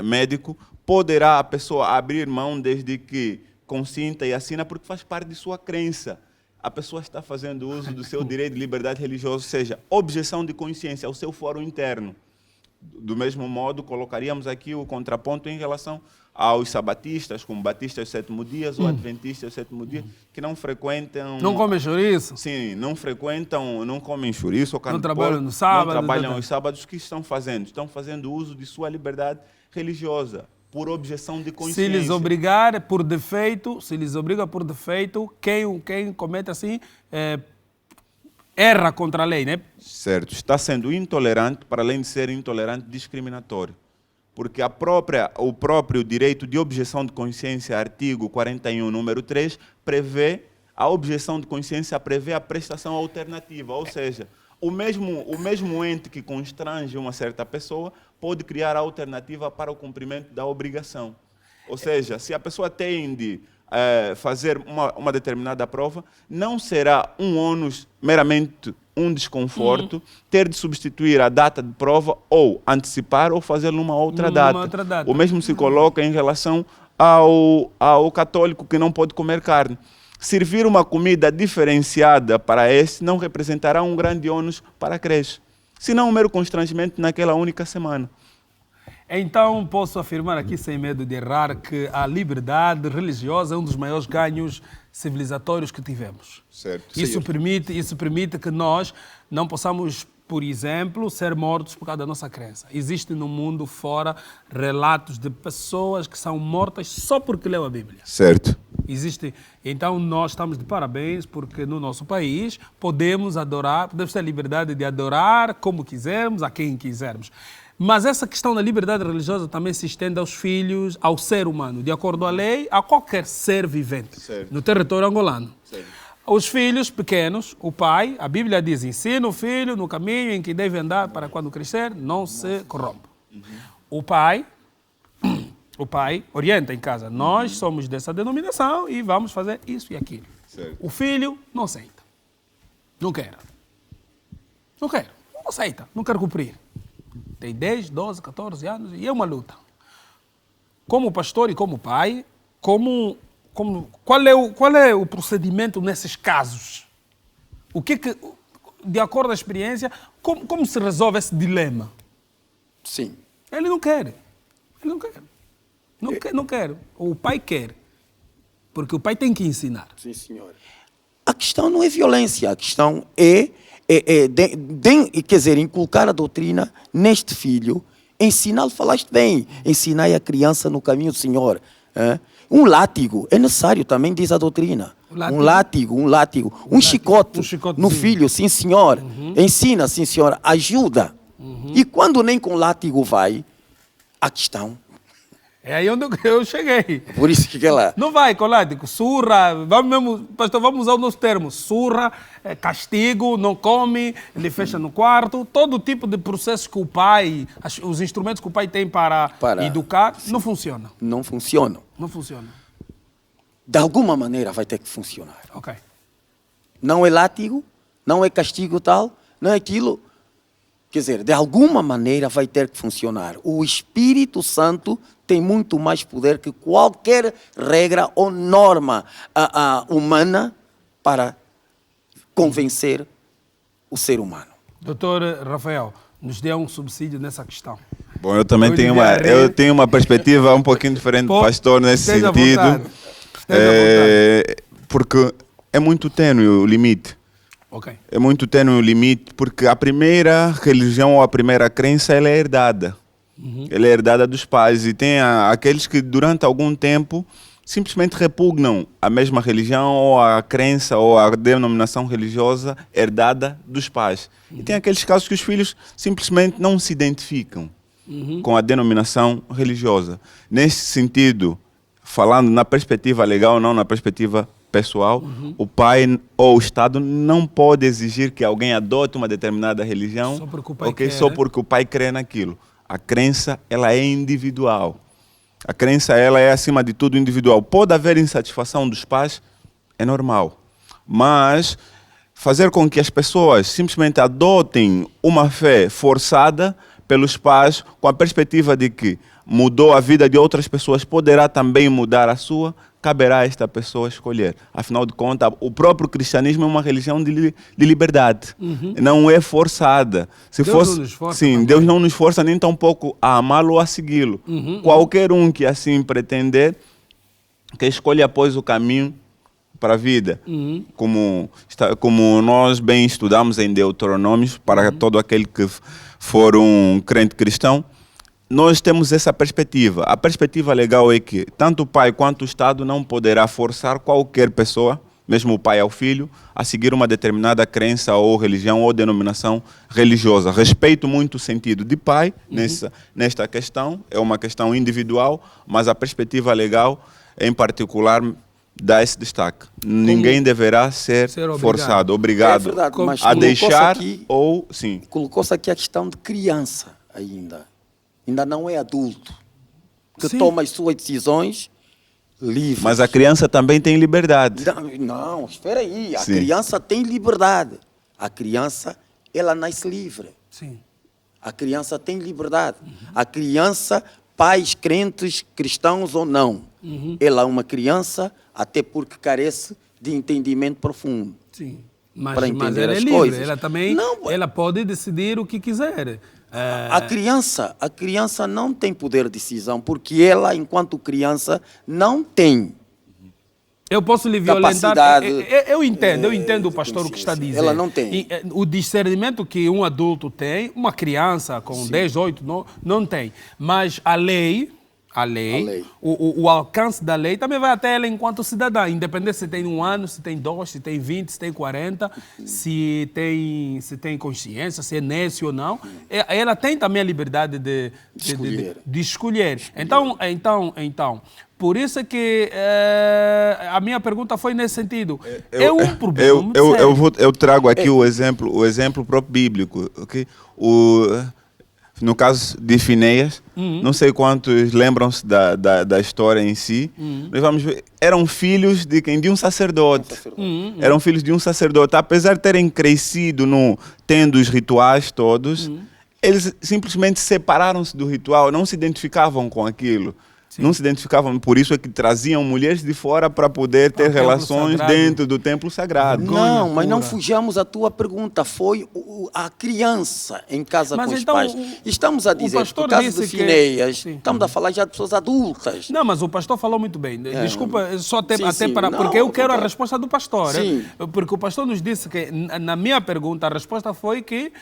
médico, poderá a pessoa abrir mão desde que consinta e assina, porque faz parte de sua crença. A pessoa está fazendo uso do seu direito de liberdade religiosa, ou seja, objeção de consciência ao seu fórum interno. Do mesmo modo, colocaríamos aqui o contraponto em relação aos sabatistas, como batistas do sétimo dia ou adventistas do sétimo dia, que não frequentam... Não comem chouriço? Sim, não frequentam, não comem chouriço. Não trabalham no sábado. Não trabalham aos sábados. O que estão fazendo? Estão fazendo uso de sua liberdade religiosa, por objeção de consciência. Se lhes obrigar por defeito, quem comete assim, erra contra a lei, né? Certo. Está sendo intolerante, para além de ser intolerante, discriminatório. Porque o próprio direito de objeção de consciência, artigo 41, número 3, prevê a objeção de consciência, prevê a prestação alternativa, ou seja, o mesmo ente que constrange uma certa pessoa pode criar a alternativa para o cumprimento da obrigação. Ou seja, se a pessoa tem de fazer uma determinada prova, não será um ônus, meramente um desconforto, ter de substituir a data de prova ou antecipar ou fazer numa outra data. O mesmo se coloca em relação ao católico que não pode comer carne. Servir uma comida diferenciada para este não representará um grande ônus para a creche, senão um mero constrangimento naquela única semana. Então, posso afirmar aqui, sem medo de errar, que a liberdade religiosa é um dos maiores ganhos civilizatórios que tivemos. Certo. Isso permite que nós não possamos, por exemplo, ser mortos por causa da nossa crença. Existe no mundo fora relatos de pessoas que são mortas só porque leu a Bíblia. Certo. Existe. Então, nós estamos de parabéns porque no nosso país podemos ter a liberdade de adorar como quisermos, a quem quisermos. Mas essa questão da liberdade religiosa também se estende aos filhos, ao ser humano, de acordo à lei, a qualquer ser vivente, no território angolano. Certo. Os filhos pequenos, o pai, a Bíblia diz, ensina o filho no caminho em que deve andar para quando crescer, não se corrompa. O pai orienta em casa, nós somos dessa denominação e vamos fazer isso e aquilo. Certo. O filho não aceita. Não quer. Não aceita, não quer cumprir. Tem 10, 12, 14 anos e é uma luta. Como pastor e como pai, qual é o procedimento nesses casos? De acordo com a experiência, como se resolve esse dilema? Sim. Ele não quer. Não quer. O pai quer. Porque o pai tem que ensinar. Sim, senhor. A questão não é violência, a questão quer dizer, inculcar a doutrina neste filho, ensiná-lo, falaste bem, ensinar a criança no caminho do Senhor. Um látigo é necessário, também diz a doutrina. Um látigo, um chicote no filho, sim senhor. Ensina, sim senhor, ajuda. E quando nem com látigo vai, a questão... É aí onde eu cheguei. Por isso que ela... Não vai com látigo, surra, pastor, vamos usar o nosso termo, surra, castigo, não come, ele fecha no quarto, todo tipo de processo que o pai, os instrumentos que o pai tem para educar, sim, não funcionam. Não funcionam. Não funcionam. De alguma maneira vai ter que funcionar. Ok. Não é látigo, não é castigo tal, não é aquilo. Quer dizer, de alguma maneira vai ter que funcionar. O Espírito Santo tem muito mais poder que qualquer regra ou norma humana para convencer o ser humano. Doutor Rafael, nos dê um subsídio nessa questão. Bom, eu também tenho uma perspectiva um pouquinho diferente do pastor nesse sentido. Porque é muito tênue o limite. Okay. É muito tênue o limite, porque a primeira religião ou a primeira crença ela é herdada. Ela é herdada dos pais. E tem aqueles que durante algum tempo simplesmente repugnam a mesma religião ou a crença ou a denominação religiosa herdada dos pais. E tem aqueles casos que os filhos simplesmente não se identificam com a denominação religiosa. Nesse sentido, falando na perspectiva legal, não na perspectiva pessoal, o pai ou o Estado não pode exigir que alguém adote uma determinada religião só porque o pai quer, só porque o pai crê naquilo. A crença ela é individual. A crença ela é, acima de tudo, individual. Pode haver insatisfação dos pais, é normal. Mas fazer com que as pessoas simplesmente adotem uma fé forçada pelos pais, com a perspectiva de que mudou a vida de outras pessoas, poderá também mudar a sua, caberá a esta pessoa escolher. Afinal de contas, o próprio cristianismo é uma religião de liberdade. Não é forçada. Se Deus não nos força também. Deus não nos força nem tampouco a amá-lo ou a segui-lo. Qualquer um que assim pretender, que escolha após o caminho para a vida. Como nós bem estudamos em Deuteronômios, para todo aquele que for um crente cristão, nós temos essa perspectiva. A perspectiva legal é que tanto o pai quanto o Estado não poderá forçar qualquer pessoa, mesmo o pai ao filho, a seguir uma determinada crença ou religião ou denominação religiosa. Respeito muito o sentido de pai nesta questão, é uma questão individual, mas a perspectiva legal, em particular, dá esse destaque. Ninguém deverá ser forçado, obrigado a deixar ou sim. Colocou-se aqui a questão de criança ainda não é adulto, que toma as suas decisões livres. Mas a criança também tem liberdade. Não, espera aí, a criança tem liberdade. A criança, ela nasce livre. Sim. A criança tem liberdade. A criança, pais crentes, cristãos ou não, ela é uma criança até porque carece de entendimento profundo. Sim. Para entender ela é as livre. coisas. Ela também ela pode decidir o que quiser. A criança não tem poder de decisão, porque ela, enquanto criança, não tem. Eu posso lhe violentar. Eu entendo o pastor o que está a dizer. Ela não tem. O discernimento que um adulto tem, uma criança com 10, 8 não tem. Mas a lei, o alcance da lei também vai até ela enquanto cidadã, independente se tem 1 ano, se tem 2, se tem 20, se tem 40, se tem consciência, se é nécio ou não. Ela tem também a liberdade de escolher. Então, por isso é que a minha pergunta foi nesse sentido. É um problema muito sério. Eu trago aqui o exemplo próprio bíblico. Okay? No caso de Finéias, não sei quantos lembram-se da história em si. Nós vamos ver, eram filhos de quem? De um sacerdote. Eram filhos de um sacerdote. Apesar de terem crescido tendo os rituais todos, eles simplesmente separaram-se do ritual, não se identificavam com aquilo. Não se identificavam, por isso é que traziam mulheres de fora para poder ter relações dentro do templo sagrado. Não, mas não fujamos à tua pergunta. Foi a criança em casa com os pais. Estamos a dizer, por causa de Finéias, estamos a falar já de pessoas adultas. Não, mas o pastor falou muito bem. Desculpa, só porque eu quero a resposta do pastor. Porque o pastor nos disse que, na minha pergunta, a resposta foi que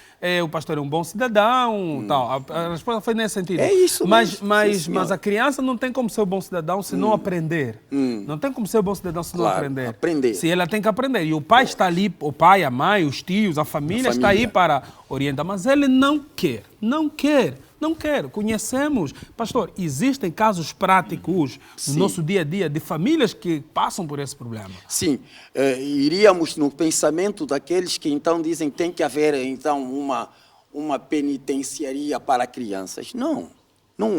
o pastor é um bom cidadão. Tal. A resposta foi nesse sentido. É isso mesmo. Mas a criança não tem como ser um bom cidadão se não aprender. Não tem como ser um bom cidadão se não aprender. Se ela tem que aprender. E o pai está ali, o pai, a mãe, os tios, a família está aí para orientar. Mas ele não quer. Conhecemos. Pastor, existem casos práticos no nosso dia a dia de famílias que passam por esse problema. Sim. Iríamos no pensamento daqueles que então dizem que tem que haver então uma penitenciaria para crianças. Não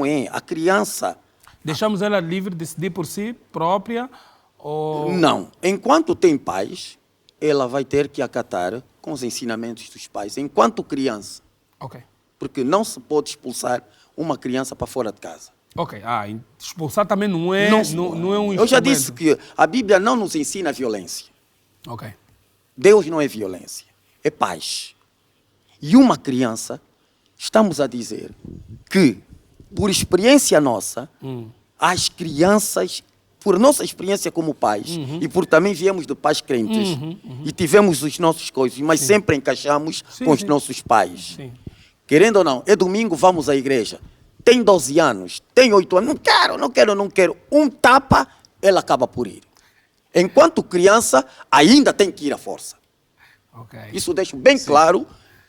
é. A criança... Deixamos ela livre de decidir por si própria? Ou... Não. Enquanto tem pais, ela vai ter que acatar com os ensinamentos dos pais, enquanto criança. Ok. Porque não se pode expulsar uma criança para fora de casa. Ok. Expulsar também não é um instrumento. Eu já disse que a Bíblia não nos ensina a violência. Ok. Deus não é violência, é paz. E uma criança, estamos a dizer que, por experiência nossa, as crianças, por nossa experiência como pais, e por também viemos de pais crentes, e tivemos os nossos coisas, mas sempre encaixamos com os nossos pais. Sim. Querendo ou não, é domingo, vamos à igreja. Tem 12 anos, tem 8 anos, não quero. Um tapa, ela acaba por ir. Enquanto criança, ainda tem que ir à força. Ok. Isso deixa bem claro.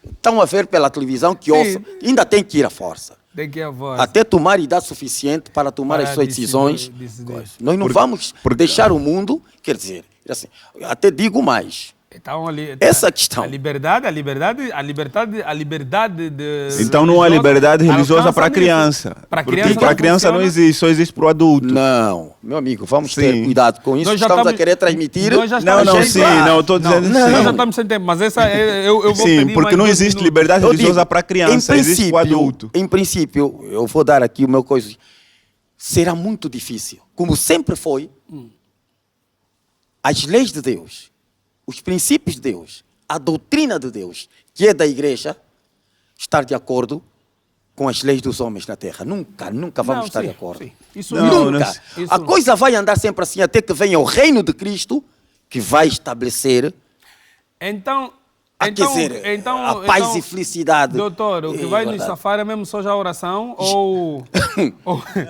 Estão a ver pela televisão que ouçam, ainda tem que ir à força. Tem que ir à força. Até tomar idade suficiente para tomar as suas decisões. decidir. Nós não vamos deixar o mundo, quer dizer, assim, até digo mais. Então, Essa questão. A liberdade de... Então não há liberdade religiosa para a criança. Para Porque a criança não existe, só existe para o adulto. Não, meu amigo, vamos ter cuidado com isso. Nós já Estamos a querer transmitir. Nós já estamos eu estou dizendo sim. Nós já estamos sem tempo, mas essa eu vou Sim, pedir porque mais não 2 existe minutos. liberdade religiosa para a criança, existe para o adulto. Em princípio, eu vou dar aqui o meu coisa. Será muito difícil, como sempre foi, as leis de Deus, os princípios de Deus, a doutrina de Deus, que é da igreja, estar de acordo com as leis dos homens na terra. Nunca vamos estar de acordo. Sim. Isso Nunca. Isso A coisa vai andar sempre assim até que venha o reino de Cristo, que vai estabelecer Então, quer dizer, a paz e felicidade. Doutor, o que vai nos safar é mesmo só já a oração ou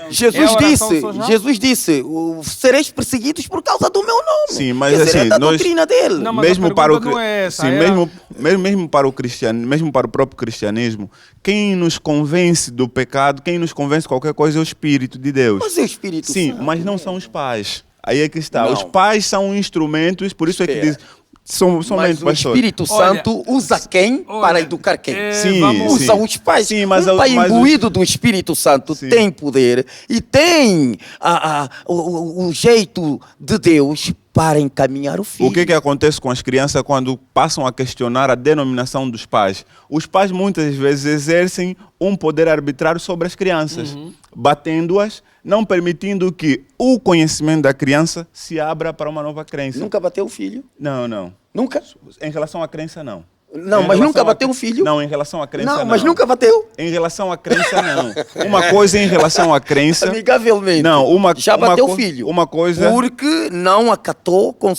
Jesus disse, sereis perseguidos por causa do meu nome. Sim, mas quer dizer, assim, é da doutrina dele. Não, mas mesmo a para o pergunta não é essa, sim, é mesmo para o cristianismo, mesmo para o próprio cristianismo, quem nos convence do pecado, quem nos convence de qualquer coisa é o Espírito de Deus. Mas é o Espírito Sim, Santo. mas não são os pais. Aí é que está. Não. Os pais são instrumentos, por isso é que diz Mas somente o pastor. Espírito Santo usa quem para educar quem? Usa os pais. Sim, mas um pai mas imbuído do Espírito Santo tem poder e tem o jeito de Deus para encaminhar o filho. O que acontece com as crianças quando passam a questionar a denominação dos pais? Os pais muitas vezes exercem um poder arbitrário sobre as crianças, batendo-as, não permitindo que o conhecimento da criança se abra para uma nova crença. Nunca bateu o filho? Não. Nunca? Em relação à crença, não. Não, Em mas relação nunca à- bateu o filho? Não, em relação à crença, não. Mas nunca bateu? Em relação à crença, não. Uma coisa em relação à crença... Amigavelmente. Não, já bateu o filho. Uma coisa... Porque não acatou com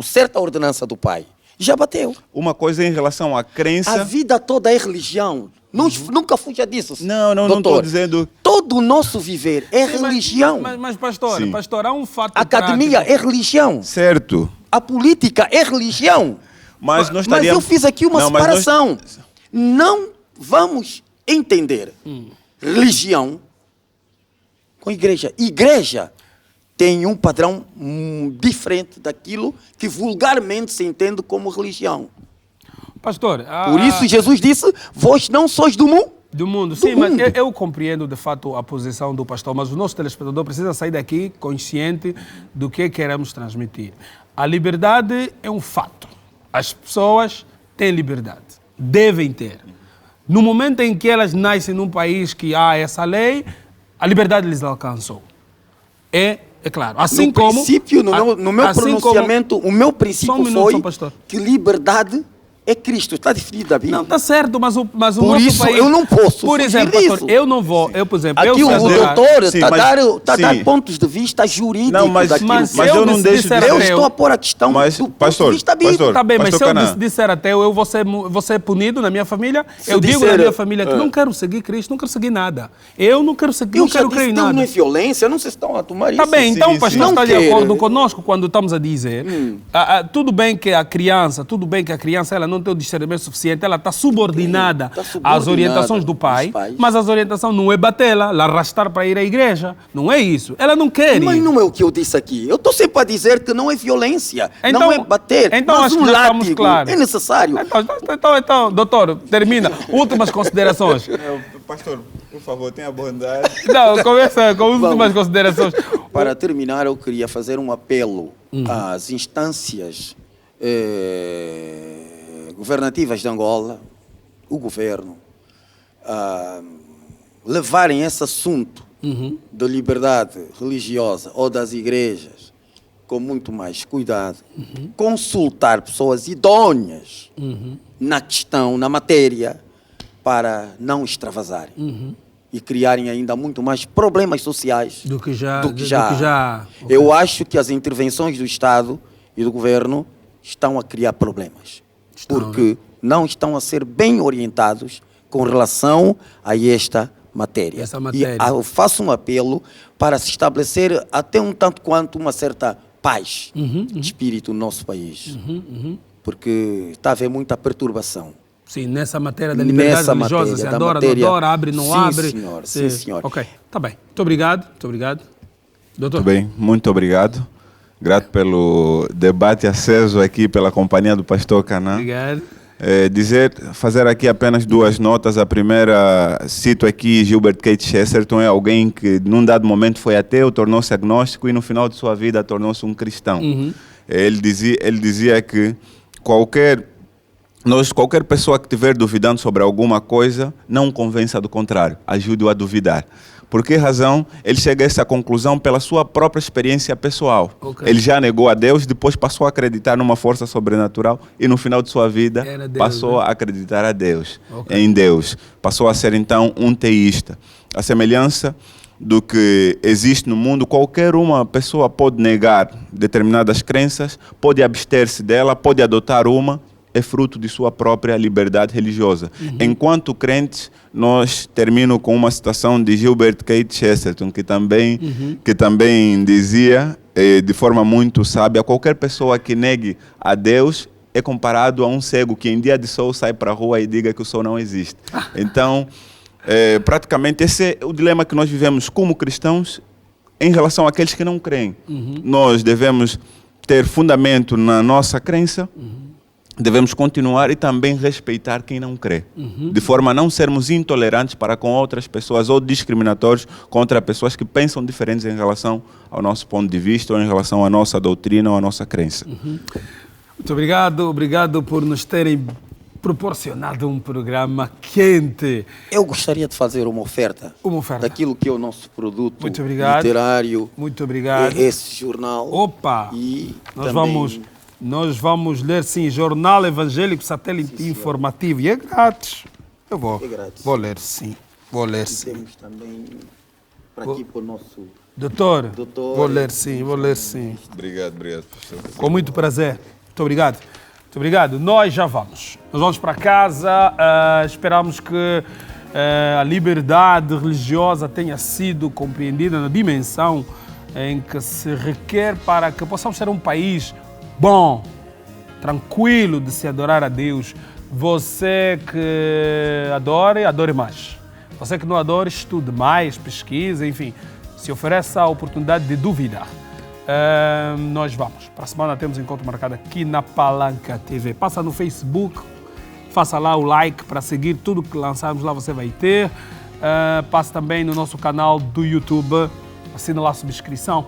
certa ordenança do pai. Já bateu. Uma coisa em relação à crença... A vida toda é religião. Nunca fuja disso. Não doutor. estou dizendo... Todo o nosso viver é religião. Mas pastor, Sim. há um fato A academia prático. é religião. Certo. A política é religião. Mas nós Mas estaríamos... eu fiz aqui uma separação. Não vamos entender religião com igreja. Igreja tem um padrão diferente daquilo que vulgarmente se entende como religião. Pastor, Por isso Jesus disse, vós não sois do mundo. do mundo. Sim, mas eu compreendo de fato a posição do pastor, mas o nosso telespectador precisa sair daqui consciente do que queremos transmitir. A liberdade é um fato. As pessoas têm liberdade. Devem ter. No momento em que elas nascem num país que há essa lei, a liberdade lhes alcançou. É claro. Assim No como... princípio, no meu pronunciamento, o meu princípio Só um minuto, foi São Pastor. que liberdade é Cristo. Está definido na Bíblia. Não, está certo, mas o Por nosso isso, país... eu não posso Por fugir exemplo, pastor, disso. eu não vou... por exemplo, Aqui eu o sou advogado. doutor Sim, está a mas- dar sim. pontos de vista jurídicos Não, mas- daquilo. Mas Mas eu não deixo de- Eu ateu, estou a pôr a questão Mas, do ponto pastor, de vista bíblico. pastor, Está bem, mas se Pastor eu Canaã. disser ateu, eu vou ser punido na minha família. Se Eu digo disser, na minha família que não quero seguir Cristo, não quero seguir nada. Eu não quero seguir, Eu não já quero disse, crer em Deus nada. não é violência, não sei se estão a tomar Está isso. bem, então Sim, o pastor sim. está de Não quer. acordo conosco quando estamos a dizer tudo bem que a criança ela não tem o discernimento suficiente, ela está subordinada Está subordinada às orientações do pai, dos pais. mas as orientações não é batê-la, arrastar para ir à igreja. Não é isso. Ela não quer ir. Mas não é o que eu disse aqui. Eu estou sempre a dizer que não é violência, Então- não é bater, então mas acho um que já estamos látigo claros. é necessário. Então, doutor, termina. Últimas considerações. Pastor, por favor, tenha bondade. Não, começa com as últimas considerações. Para terminar, eu queria fazer um apelo às instâncias governativas de Angola, o governo levarem esse assunto da liberdade religiosa ou das igrejas com muito mais cuidado, consultar pessoas idôneas na questão, na matéria, para não extravasarem e criarem ainda muito mais problemas sociais do que já. Okay. Eu acho que as intervenções do Estado e do governo estão a criar problemas, porque não estão a ser bem orientados com relação a esta matéria. E eu faço um apelo para se estabelecer até um tanto quanto uma certa paz de espírito no nosso país, porque está a haver muita perturbação. Sim, nessa matéria da liberdade religiosa, se adora, não adora, abre, não abre. Senhor, sim, senhor. Ok, está bem. Muito obrigado. Doutor. Muito bem, muito obrigado. Grato pelo debate aceso aqui, pela companhia do pastor Canã. Obrigado. Fazer aqui apenas 2 notas. A primeira, cito aqui Gilbert Keith Chesterton, é alguém que num dado momento foi ateu, tornou-se agnóstico e no final de sua vida tornou-se um cristão. Ele dizia que qualquer pessoa que estiver duvidando sobre alguma coisa, não convença do contrário, ajude-o a duvidar. Por que razão? Ele chega a essa conclusão pela sua própria experiência pessoal. Okay. Ele já negou a Deus, depois passou a acreditar numa força sobrenatural e no final de sua vida passou a acreditar a Deus, em Deus. Passou a ser então um teísta. A semelhança do que existe no mundo, qualquer uma pessoa pode negar determinadas crenças, pode abster-se dela, pode adotar uma, é fruto de sua própria liberdade religiosa. Enquanto crentes, nós termino com uma citação de Gilbert Keith Chesterton, que também dizia, de forma muito sábia, qualquer pessoa que negue a Deus é comparado a um cego que em dia de sol sai para a rua e diga que o sol não existe. Então, praticamente esse é o dilema que nós vivemos como cristãos em relação àqueles que não creem. Nós devemos ter fundamento na nossa crença, devemos continuar e também respeitar quem não crê, de forma a não sermos intolerantes para com outras pessoas ou discriminatórios contra pessoas que pensam diferentes em relação ao nosso ponto de vista ou em relação à nossa doutrina ou à nossa crença. Muito obrigado por nos terem proporcionado um programa quente. Eu gostaria de fazer uma oferta daquilo que é o nosso produto literário. Muito obrigado. Esse jornal. Opa! E nós vamos ler, sim, Jornal Evangélico Satélite Informativo. E é grátis. Eu vou ler, sim. Temos também para aqui para o nosso... Doutor, vou ler, sim. Obrigado, professor. Com muito prazer. Muito obrigado. Nós já vamos. Nós vamos para casa. Esperamos que a liberdade religiosa tenha sido compreendida na dimensão em que se requer para que possamos ser um país bom, tranquilo de se adorar a Deus. Você que adore mais. Você que não adora, estude mais, pesquise, enfim, se ofereça a oportunidade de duvidar. Nós vamos. Para a semana temos encontro marcado aqui na Palanca TV. Passa no Facebook, faça lá o like para seguir tudo que lançarmos lá, você vai ter. Passe também no nosso canal do YouTube, assina lá a subscrição.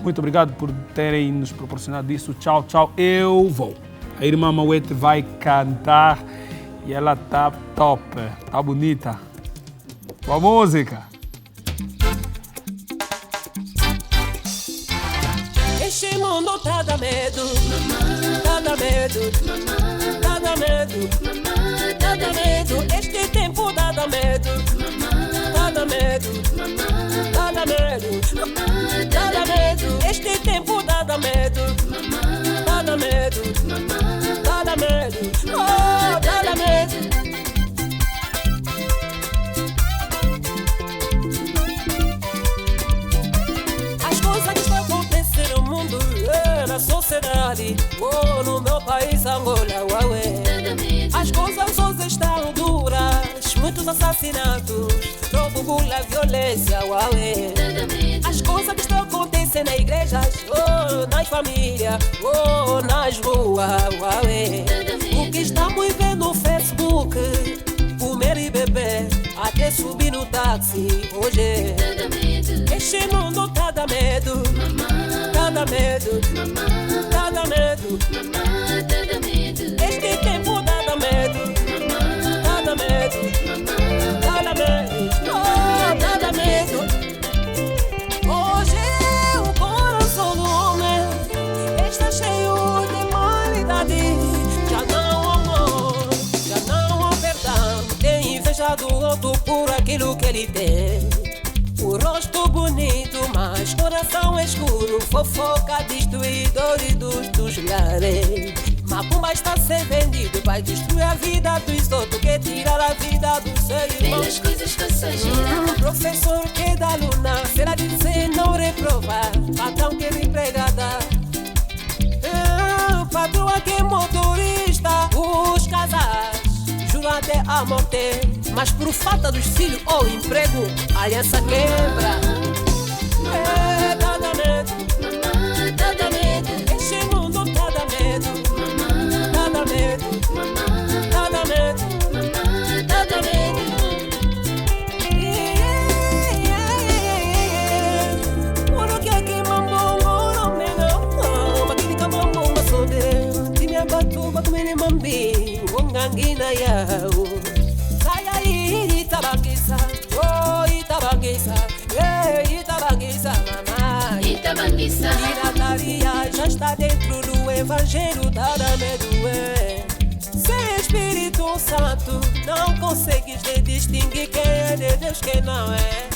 Muito obrigado por terem nos proporcionado isso. Tchau. Eu vou. A irmã Mauete vai cantar e ela tá top, tá bonita. Boa música. Este mundo tá dá medo, tá dá medo, tá dá medo, tá dá medo. Este tempo dá medo, tá dá medo, tá dá medo, tá dá medo. Este tempo dá medo, tá dá medo, tá dá medo, oh, tá dá medo. As coisas que estão acontecendo no mundo, na sociedade, oh, no meu país, Angola, uaué. As coisas hoje estão duras, muitos assassinatos, roubo, gula, violência, uaué. As coisas que estão acontecendo nas igrejas, oh, nas famílias, oh, nas ruas, uaué. O que estamos vendo no Facebook, comer e beber, até subir no táxi, hoje. Este mundo tá dá medo, tá dá medo, tá dá medo. Este tempo dá medo, tá dá medo. vida do outro por aquilo que ele tem. O rosto bonito, mas coração escuro, fofoca, destruidores dos lares. Macumba está a ser vendido, vai destruir a vida dos outros, quer tirar a vida do seu irmão. Pelas coisas passageiras. Professor que dá aluna, será dizer não reprovar, patrão que é empregada. Patroa que é motorista, os casais juram até a morte, mas por falta dos filhos ou emprego, a aliança quebra. Tá dá medo, Mamãe, tá dá medo. este mundo tá dá medo, Mamãe, tá dá medo, mamãe, tá dá medo. mamãe, tá dá medo. Uno que aqui mambo, não me não, mas que mambo mas onde? Tinha batuba com ele mambi, ngangina yao. Sai aí, Itabangisa, oh Itabangisa, Itabangisa, mamãe. Itabanguissa. Pirataria já está dentro do Evangelho, tá da medo, Sem Espírito Santo, não consegues distinguir quem é de Deus, quem não é.